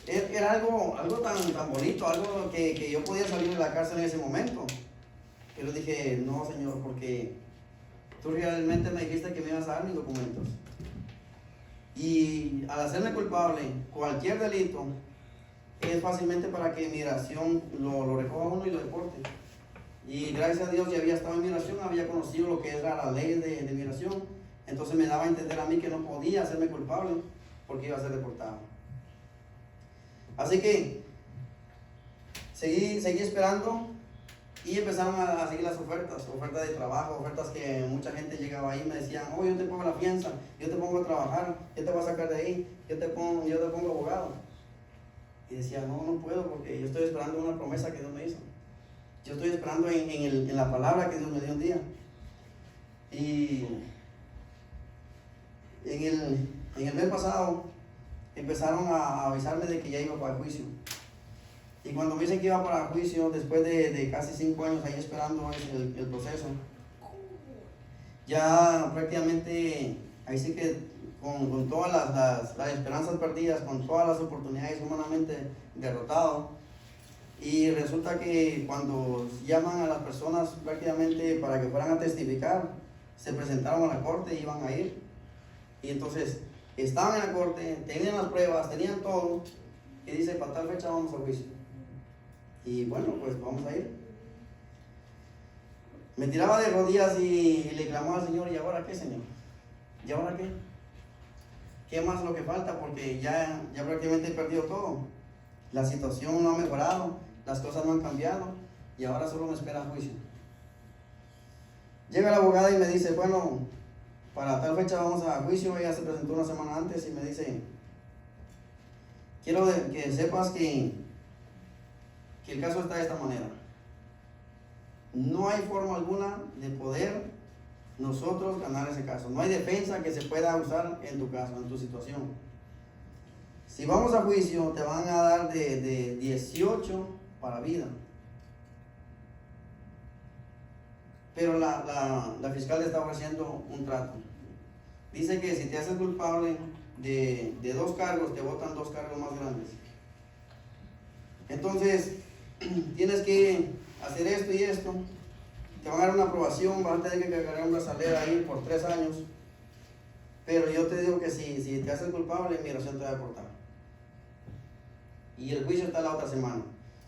era algo tan bonito, algo que yo podía salir de la cárcel en ese momento. Pero dije, no, Señor, porque tú realmente me dijiste que me ibas a dar mis documentos. Y al hacerme culpable, cualquier delito, es fácilmente para que migración lo recoja uno y lo deporte. Y gracias a Dios ya había estado en migración, había conocido lo que era la ley de migración. Entonces me daba a entender a mí que no podía hacerme culpable porque iba a ser deportado. Así que seguí esperando y empezaron a seguir las ofertas de trabajo, ofertas que mucha gente llegaba ahí y me decían, oh, yo te pongo la fianza, yo te pongo a trabajar, yo te voy a sacar de ahí, yo te pongo abogado. Y decía, no puedo porque yo estoy esperando una promesa que Dios me hizo. Yo estoy esperando en la palabra que Dios me dio un día. Y en el mes pasado empezaron a avisarme de que ya iba para juicio. Y cuando me dicen que iba para juicio, después de casi 5 años ahí esperando el proceso, ya prácticamente, ahí sí que con todas las esperanzas perdidas, con todas las oportunidades humanamente derrotado, y resulta que cuando llaman a las personas prácticamente para que fueran a testificar, se presentaron a la corte y iban a ir. Y entonces estaban en la corte, tenían las pruebas, tenían todo, y dice, para tal fecha vamos a juicio. Y bueno, pues vamos a ir. Me tiraba de rodillas y le clamaba al Señor, ¿y ahora qué, Señor? ¿Y ahora qué? ¿Qué más es lo que falta? Porque ya prácticamente he perdido todo. La situación no ha mejorado, las cosas no han cambiado y ahora solo me espera juicio. Llega la abogada y me dice, bueno, para tal fecha vamos a juicio. Ella se presentó una semana antes y me dice, quiero que sepas que el caso está de esta manera. No hay forma alguna de poder nosotros ganar ese caso. No hay defensa que se pueda usar en tu caso, en tu situación. Si vamos a juicio, te van a dar de 18 para vida. Pero la fiscal le está ofreciendo un trato. Dice que si te haces culpable de 2 cargos, te botan 2 cargos más grandes. Entonces, tienes que hacer esto y esto. Te van a dar una aprobación, vas a tener que cargar un brazalete ahí por 3 años. Pero yo te digo que si te haces culpable, migración te va a deportar. Y el juicio está la otra semana.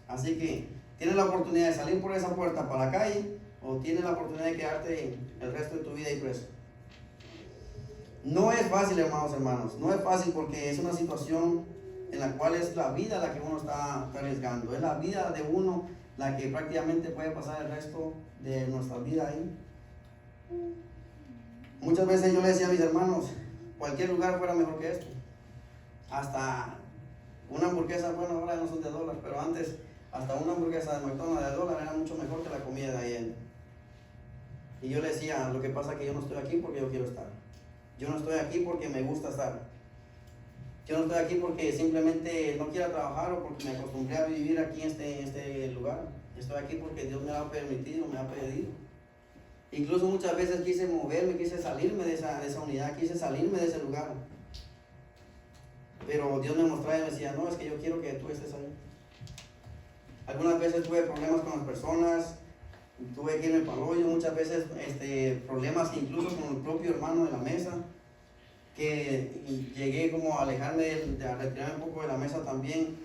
Así que tienes la oportunidad de salir por esa puerta para la calle o tienes la oportunidad de quedarte el resto de tu vida ahí preso. No es fácil, hermanos, no es fácil porque es una situación en la cual es la vida la que uno está arriesgando. Es la vida de uno la que prácticamente puede pasar el resto de nuestra vida ahí. Muchas veces yo le decía a mis hermanos, cualquier lugar fuera mejor que esto. Hasta una hamburguesa, bueno, ahora no son de $1, pero antes hasta una hamburguesa de McDonald's de $1 era mucho mejor que la comida de ahí. Y yo le decía, lo que pasa es que yo no estoy aquí porque yo quiero estar. Yo no estoy aquí porque me gusta estar. Yo no estoy aquí porque simplemente no quiero trabajar o porque me acostumbré a vivir aquí en este lugar. Estoy aquí porque Dios me lo ha permitido, me ha pedido. Incluso muchas veces quise moverme, quise salirme de esa unidad, quise salirme de ese lugar. Pero Dios me mostraba y me decía, no, es que yo quiero que tú estés ahí. Algunas veces tuve problemas con las personas, tuve que irme para el hoyo, muchas veces problemas incluso con el propio hermano de la mesa, que llegué como a alejarme, a retirarme un poco de la mesa también,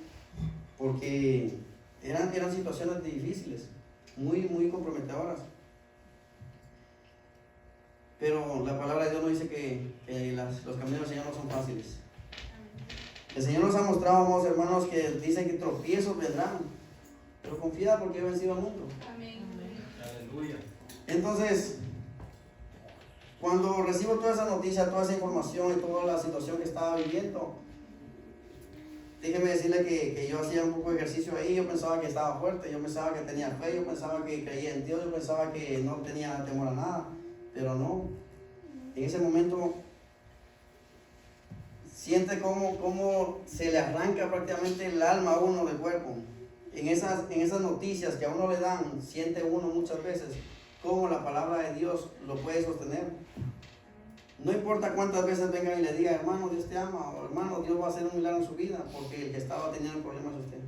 porque eran situaciones difíciles, muy comprometedoras. Pero la palabra de Dios nos dice que los caminos del Señor no son fáciles. El Señor nos ha mostrado, amados hermanos, que dice que tropiezos vendrán, pero confía porque he vencido al mundo. Amén. Aleluya. Entonces, cuando recibo toda esa noticia, toda esa información y toda la situación que estaba viviendo, déjeme decirle que yo hacía un poco de ejercicio ahí. Yo pensaba que estaba fuerte, yo pensaba que tenía fe, yo pensaba que creía en Dios, yo pensaba que no tenía temor a nada, pero no. En ese momento siente cómo se le arranca prácticamente el alma a uno del cuerpo. En esas noticias que a uno le dan, siente uno muchas veces cómo la palabra de Dios lo puede sostener. No importa cuántas veces vengan y le diga, hermano, Dios te ama, o hermano, Dios va a hacer un milagro en su vida, porque el que estaba teniendo problemas es usted.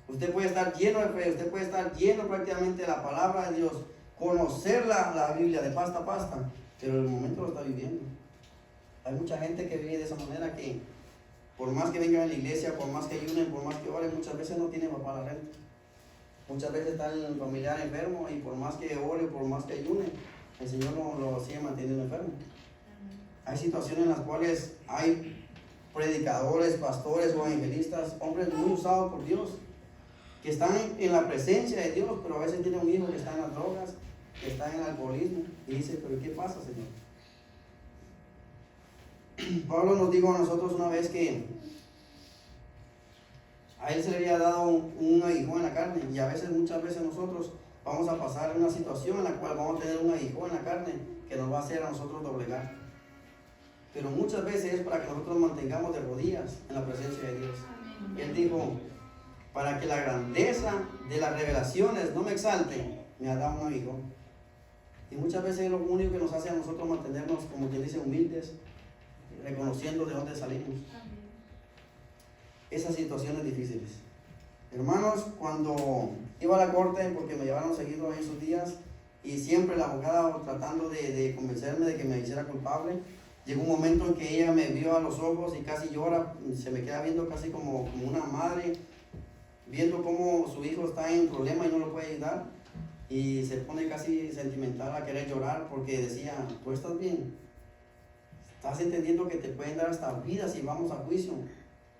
Usted puede estar lleno de fe, usted puede estar lleno prácticamente de la palabra de Dios, conocer la Biblia de pasta a pasta, pero en el momento lo está viviendo. Hay mucha gente que vive de esa manera, que por más que vengan a la iglesia, por más que ayunen, por más que oren, muchas veces no tienen para la renta. Muchas veces está el familiar enfermo y por más que ore, por más que ayune, el Señor lo sigue manteniendo enfermo. Hay situaciones en las cuales hay predicadores, pastores o evangelistas, hombres muy usados por Dios, que están en la presencia de Dios, pero a veces tienen un hijo que está en las drogas, que está en el alcoholismo, y dice, pero ¿qué pasa, Señor? Pablo nos dijo a nosotros una vez que a él se le había dado un aguijón en la carne, y a veces, muchas veces nosotros vamos a pasar una situación en la cual vamos a tener un aguijón en la carne que nos va a hacer a nosotros doblegar. Pero muchas veces es para que nosotros mantengamos de rodillas en la presencia de Dios. Y él dijo, para que la grandeza de las revelaciones no me exalte, me ha dado un aguijón. Y muchas veces es lo único que nos hace a nosotros mantenernos, como quien dice, humildes, reconociendo de dónde salimos. Esas situaciones difíciles. Hermanos, cuando iba a la corte, porque me llevaron seguido en esos días, y siempre la abogada tratando de convencerme de que me hiciera culpable, llegó un momento en que ella me vio a los ojos y casi llora, se me queda viendo casi como una madre, viendo cómo su hijo está en problema y no lo puede ayudar, y se pone casi sentimental a querer llorar porque decía, ¿tú estás bien? Estás entendiendo que te pueden dar hasta vida si vamos a juicio.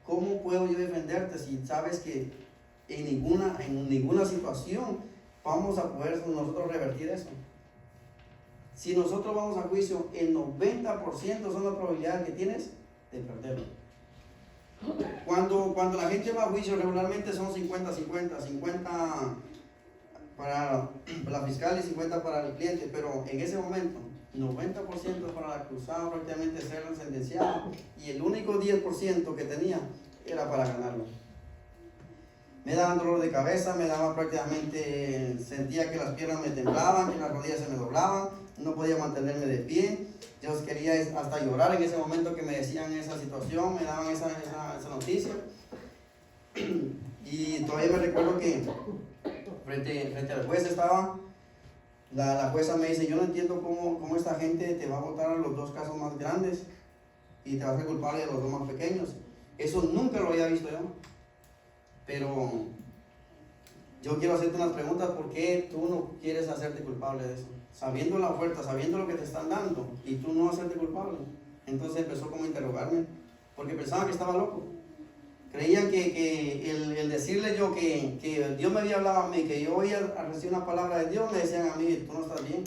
¿Cómo puedo yo defenderte si sabes que en ninguna situación vamos a poder nosotros revertir eso? Si nosotros vamos a juicio, el 90% son las probabilidades que tienes de perderlo. Cuando la gente va a juicio, regularmente son 50-50, 50 para la fiscal y 50 para el cliente, pero en ese momento 90% para la acusada prácticamente ser sentenciado, y el único 10% que tenía era para ganarlo. Me daban dolor de cabeza, me daba prácticamente, sentía que las piernas me temblaban, que las rodillas se me doblaban, no podía mantenerme de pie. Yo quería hasta llorar en ese momento que me decían esa situación, me daban esa noticia. Y todavía me recuerdo que frente al juez estaba, la jueza me dice, yo no entiendo cómo esta gente te va a votar a los dos casos más grandes y te va a hacer culpable de los dos más pequeños. Eso nunca lo había visto yo. Pero yo quiero hacerte unas preguntas. ¿Por qué tú no quieres hacerte culpable de eso? Sabiendo la oferta, sabiendo lo que te están dando, y tú no hacerte culpable. Entonces empezó como a interrogarme, porque pensaban que estaba loco. Creían que el decirle yo que Dios me había hablado a mí, que yo iba a recibir una palabra de Dios, me decían a mí, tú no estás bien.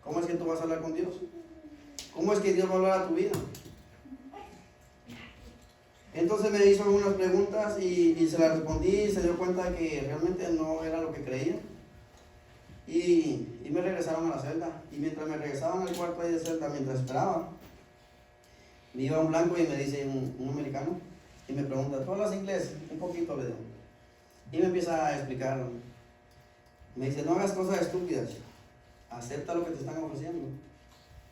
¿Cómo es que tú vas a hablar con Dios? ¿Cómo es que Dios va a hablar a tu vida? Entonces me hizo algunas preguntas y se las respondí, y se dio cuenta que realmente no era lo que creía. Y me regresaron a la celda. Y mientras me regresaban al cuarto ahí de celda, mientras esperaba, me iba un blanco y me dice un americano, y me pregunta, ¿tú hablas inglés? Un poquito, le digo. Y me empieza a explicar. Me dice, no hagas cosas estúpidas, acepta lo que te están ofreciendo,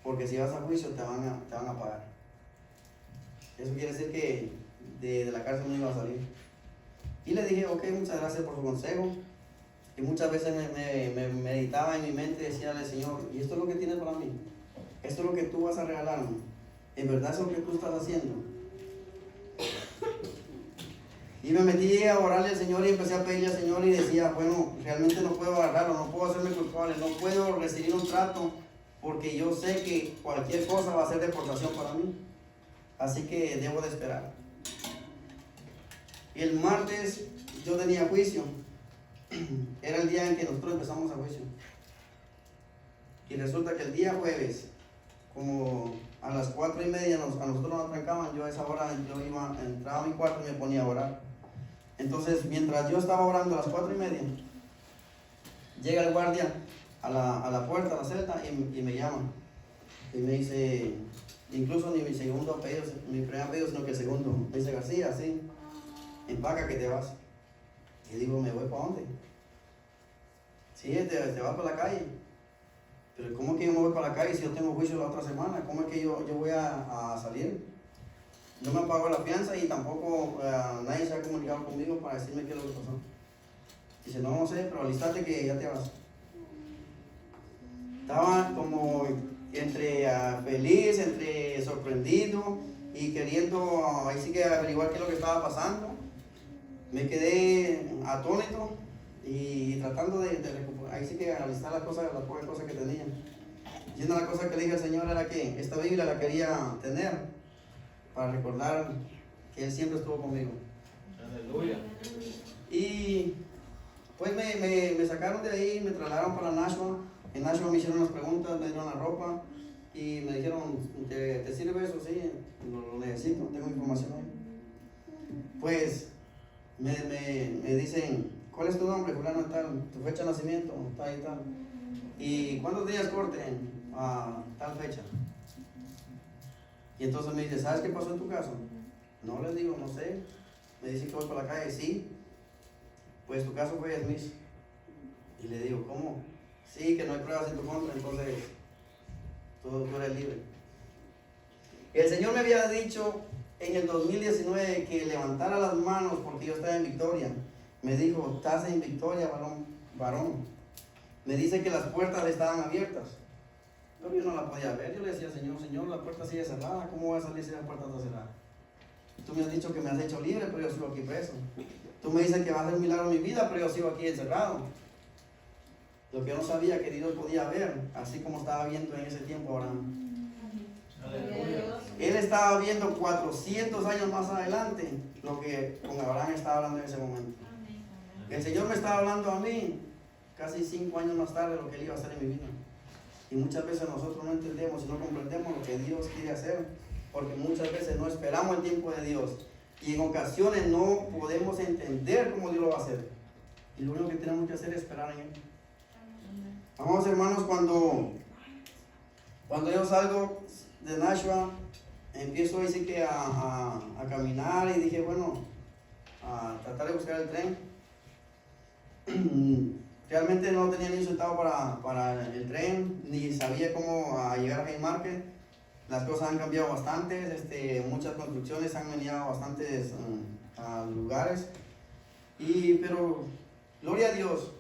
porque si vas a juicio te van a pagar. Eso quiere decir que de la cárcel no iba a salir. Y le dije, ok, muchas gracias por su consejo. Y muchas veces me meditaba en mi mente y decía al Señor, ¿y esto es lo que tienes para mí? ¿Esto es lo que tú vas a regalarme? ¿En verdad es lo que tú estás haciendo? Y me metí a orarle al Señor y empecé a pedirle al Señor y decía, bueno, realmente no puedo agarrarlo, no puedo hacerme culpable, no puedo recibir un trato, porque yo sé que cualquier cosa va a ser deportación para mí. Así que debo de esperar. Y el martes yo tenía juicio. Era el día en que nosotros empezamos a juicio. Y resulta que el día jueves, como a las 4:30 a nosotros nos trancaban, yo a esa hora entraba a mi cuarto y me ponía a orar. Entonces, mientras yo estaba orando a las 4:30, llega el guardia a la puerta, a la celda, y me llama. Y me dice, incluso ni mi segundo apellido, mi primer apellido, sino que el segundo. Me dice, García, sí, empaca que te vas. Y digo, ¿me voy para dónde? Sí, te vas para la calle. Pero ¿cómo que yo me voy para la calle si yo tengo juicio la otra semana? ¿Cómo es que yo voy a salir? No me han pagado la fianza y tampoco nadie se ha comunicado conmigo para decirme qué es lo que pasó. Dice, no sé, pero alístate que ya te vas. Estaba como entre feliz, entre sorprendido y queriendo ahí sí que averiguar qué es lo que estaba pasando. Me quedé atónito y tratando de recuperar, ahí sí que alistar las pocas cosas que tenía. Y una de las cosas que le dije al Señor era que esta Biblia la quería tener para recordar que Él siempre estuvo conmigo. Aleluya. Y pues me sacaron de ahí, me trasladaron para Nashua. En Nashua me hicieron unas preguntas, me dieron la ropa y me dijeron, ¿te sirve eso? Sí, lo necesito, tengo información ahí. Pues me dicen, ¿cuál es tu nombre? Fulano tal, tu fecha de nacimiento, tal y tal. ¿Y cuántos días corte? A tal fecha. Y entonces me dice, ¿sabes qué pasó en tu caso? No, les digo, no sé. Me dice que voy por la calle, sí. Pues tu caso fue dismiss. Y le digo, ¿cómo? Sí, que no hay pruebas en tu contra, entonces tú eres libre. El Señor me había dicho en el 2019 que levantara las manos porque yo estaba en victoria. Me dijo, estás en victoria, varón. Me dice que las puertas estaban abiertas. Pero yo no la podía ver. Yo le decía, Señor, la puerta sigue cerrada. ¿Cómo voy a salir si la puerta está cerrada? Tú me has dicho que me has hecho libre, pero yo sigo aquí preso. Tú me dices que vas a hacer un milagro en mi vida, pero yo sigo aquí encerrado. Lo que yo no sabía que Dios podía ver, así como estaba viendo en ese tiempo Abraham. Aleluya. Él estaba viendo 400 años más adelante lo que con Abraham estaba hablando en ese momento. El Señor me estaba hablando a mí casi 5 años más tarde lo que Él iba a hacer en mi vida. Y muchas veces nosotros no entendemos y no comprendemos lo que Dios quiere hacer, porque muchas veces no esperamos el tiempo de Dios. Y en ocasiones no podemos entender cómo Dios lo va a hacer. Y lo único que tenemos que hacer es esperar en Él. Vamos, hermanos, cuando yo salgo de Nashua, empiezo así que a caminar y dije, bueno, a tratar de buscar el tren. Realmente no tenía ni un centavo para el tren, ni sabía cómo llegar a Haymarket. Las cosas han cambiado bastante, muchas construcciones han venido a bastantes lugares. Pero gloria a Dios,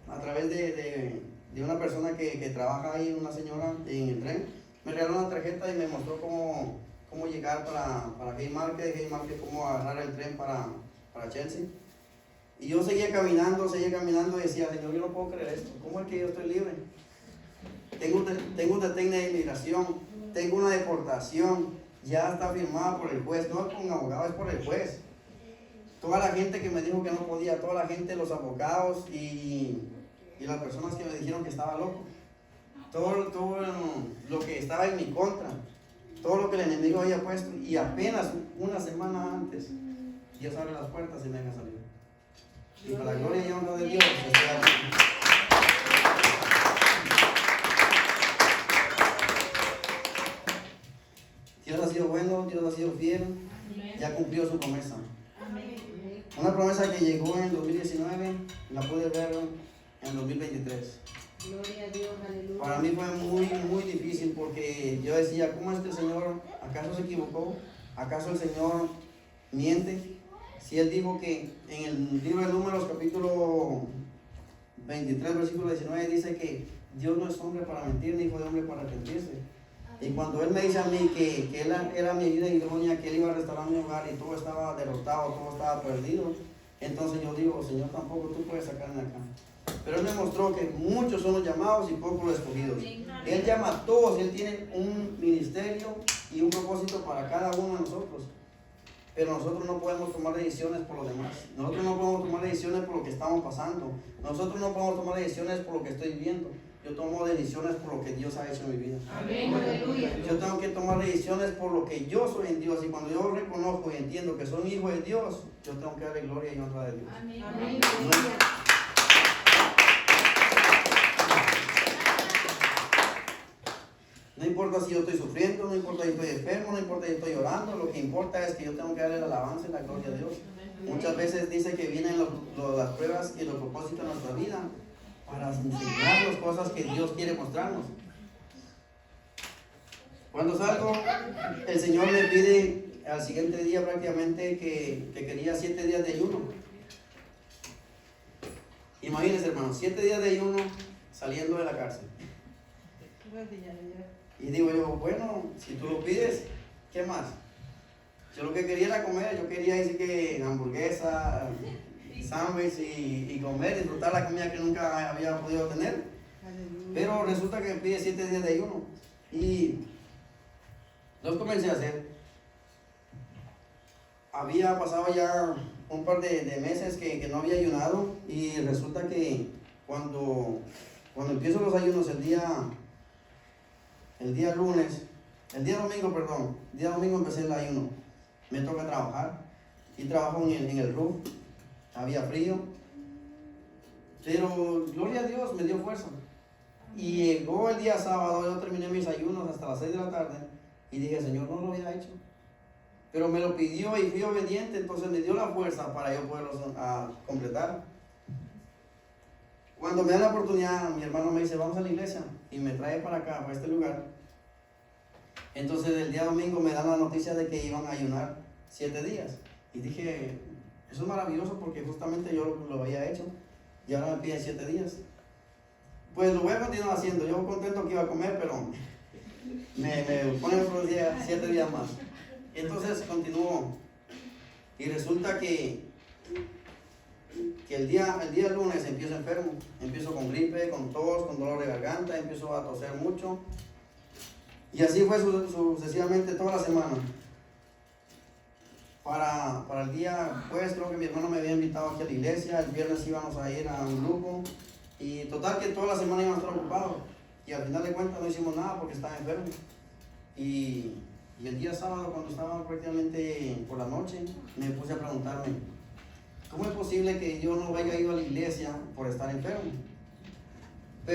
a través de una persona que trabaja ahí, una señora en el tren, me regaló una tarjeta y me mostró cómo llegar para Haymarket, cómo agarrar el tren para Chelsea. Y yo seguía caminando y decía, Señor, yo no puedo creer esto. ¿Cómo es que yo estoy libre? Tengo un detén de inmigración, tengo una deportación, ya está firmada por el juez, no es por un abogado, es por el juez. Toda la gente que me dijo que no podía, toda la gente, los abogados y las personas que me dijeron que estaba loco. Todo lo que estaba en mi contra, todo lo que el enemigo había puesto, y apenas una semana antes, Dios abre las puertas y me deja salir. Y para la gloria y honra de Dios, estoy aquí. Dios ha sido bueno, Dios ha sido fiel, ya cumplió su promesa. Una promesa que llegó en 2019, la pude ver en 2023. Gloria a Dios, aleluya. Para mí fue muy difícil porque yo decía, ¿cómo es que el Señor acaso se equivocó? ¿Acaso el Señor miente? Si Él dijo que en el libro de Números, capítulo 23, versículo 19, dice que Dios no es hombre para mentir, ni hijo de hombre para arrepentirse. Y cuando Él me dice a mí que Él era mi vida idónea, que Él iba a restaurar mi hogar y todo estaba derrotado, todo estaba perdido, entonces yo digo, Señor, tampoco tú puedes sacarme acá. Pero Él me mostró que muchos son los llamados y pocos los escogidos. Él llama a todos, Él tiene un ministerio y un propósito para cada uno de nosotros. Pero nosotros no podemos tomar decisiones por los demás. Nosotros no podemos tomar decisiones por lo que estamos pasando. Nosotros no podemos tomar decisiones por lo que estoy viendo. Yo tomo decisiones por lo que Dios ha hecho en mi vida. Amén, aleluya. Yo tengo que tomar decisiones por lo que yo soy en Dios. Y cuando yo reconozco y entiendo que soy hijo de Dios, yo tengo que darle gloria y honra de Dios. Amén. No importa si yo estoy sufriendo, no importa si estoy enfermo, no importa si estoy llorando, lo que importa es que yo tengo que darle la alabanza y la gloria a Dios. Muchas veces dice que vienen las pruebas y los propósitos de nuestra vida para enseñarnos cosas que Dios quiere mostrarnos. Cuando salgo, el Señor me pide al siguiente día prácticamente que quería 7 días de ayuno. Imagínense, hermanos, 7 días de ayuno saliendo de la cárcel. Y digo yo, bueno, si tú lo pides, ¿qué más? Yo lo que quería era comer, yo quería decir que hamburguesa, sándwich y comer, disfrutar la comida que nunca había podido tener. Pero resulta que me pide 7 días de ayuno. Y los comencé a hacer. Había pasado ya un par de meses que no había ayunado, y resulta que cuando empiezo los ayunos el día domingo empecé el ayuno. Me toca trabajar y trabajo en el roof. Había frío, pero gloria a Dios me dio fuerza. Y llegó el día sábado, yo terminé mis ayunos hasta las 6 de la tarde y dije, Señor, no lo había hecho, pero me lo pidió y fui obediente, entonces me dio la fuerza para yo poderlos completar. Cuando me da la oportunidad, mi hermano me dice, vamos a la iglesia, y me trae para acá, para este lugar. Entonces el día domingo me dan la noticia de que iban a ayunar 7 días. Y dije, eso es maravilloso porque justamente yo lo había hecho y ahora me piden 7 días. Pues lo voy a continuar haciendo. Yo contento que iba a comer, pero me ponen otros días, 7 días más. Entonces continúo. Y resulta que el día lunes empiezo enfermo. Empiezo con gripe, con tos, con dolor de garganta, empiezo a toser mucho. Y así fue sucesivamente toda la semana. para el día, pues creo que mi hermano me había invitado aquí a la iglesia, el viernes íbamos a ir a un grupo y total que toda la semana íbamos a estar ocupados y al final de cuentas no hicimos nada porque estaba enfermo. Y el día sábado, cuando estaba prácticamente por la noche, me puse a preguntarme, ¿cómo es posible que yo no haya ido a la iglesia por estar enfermo?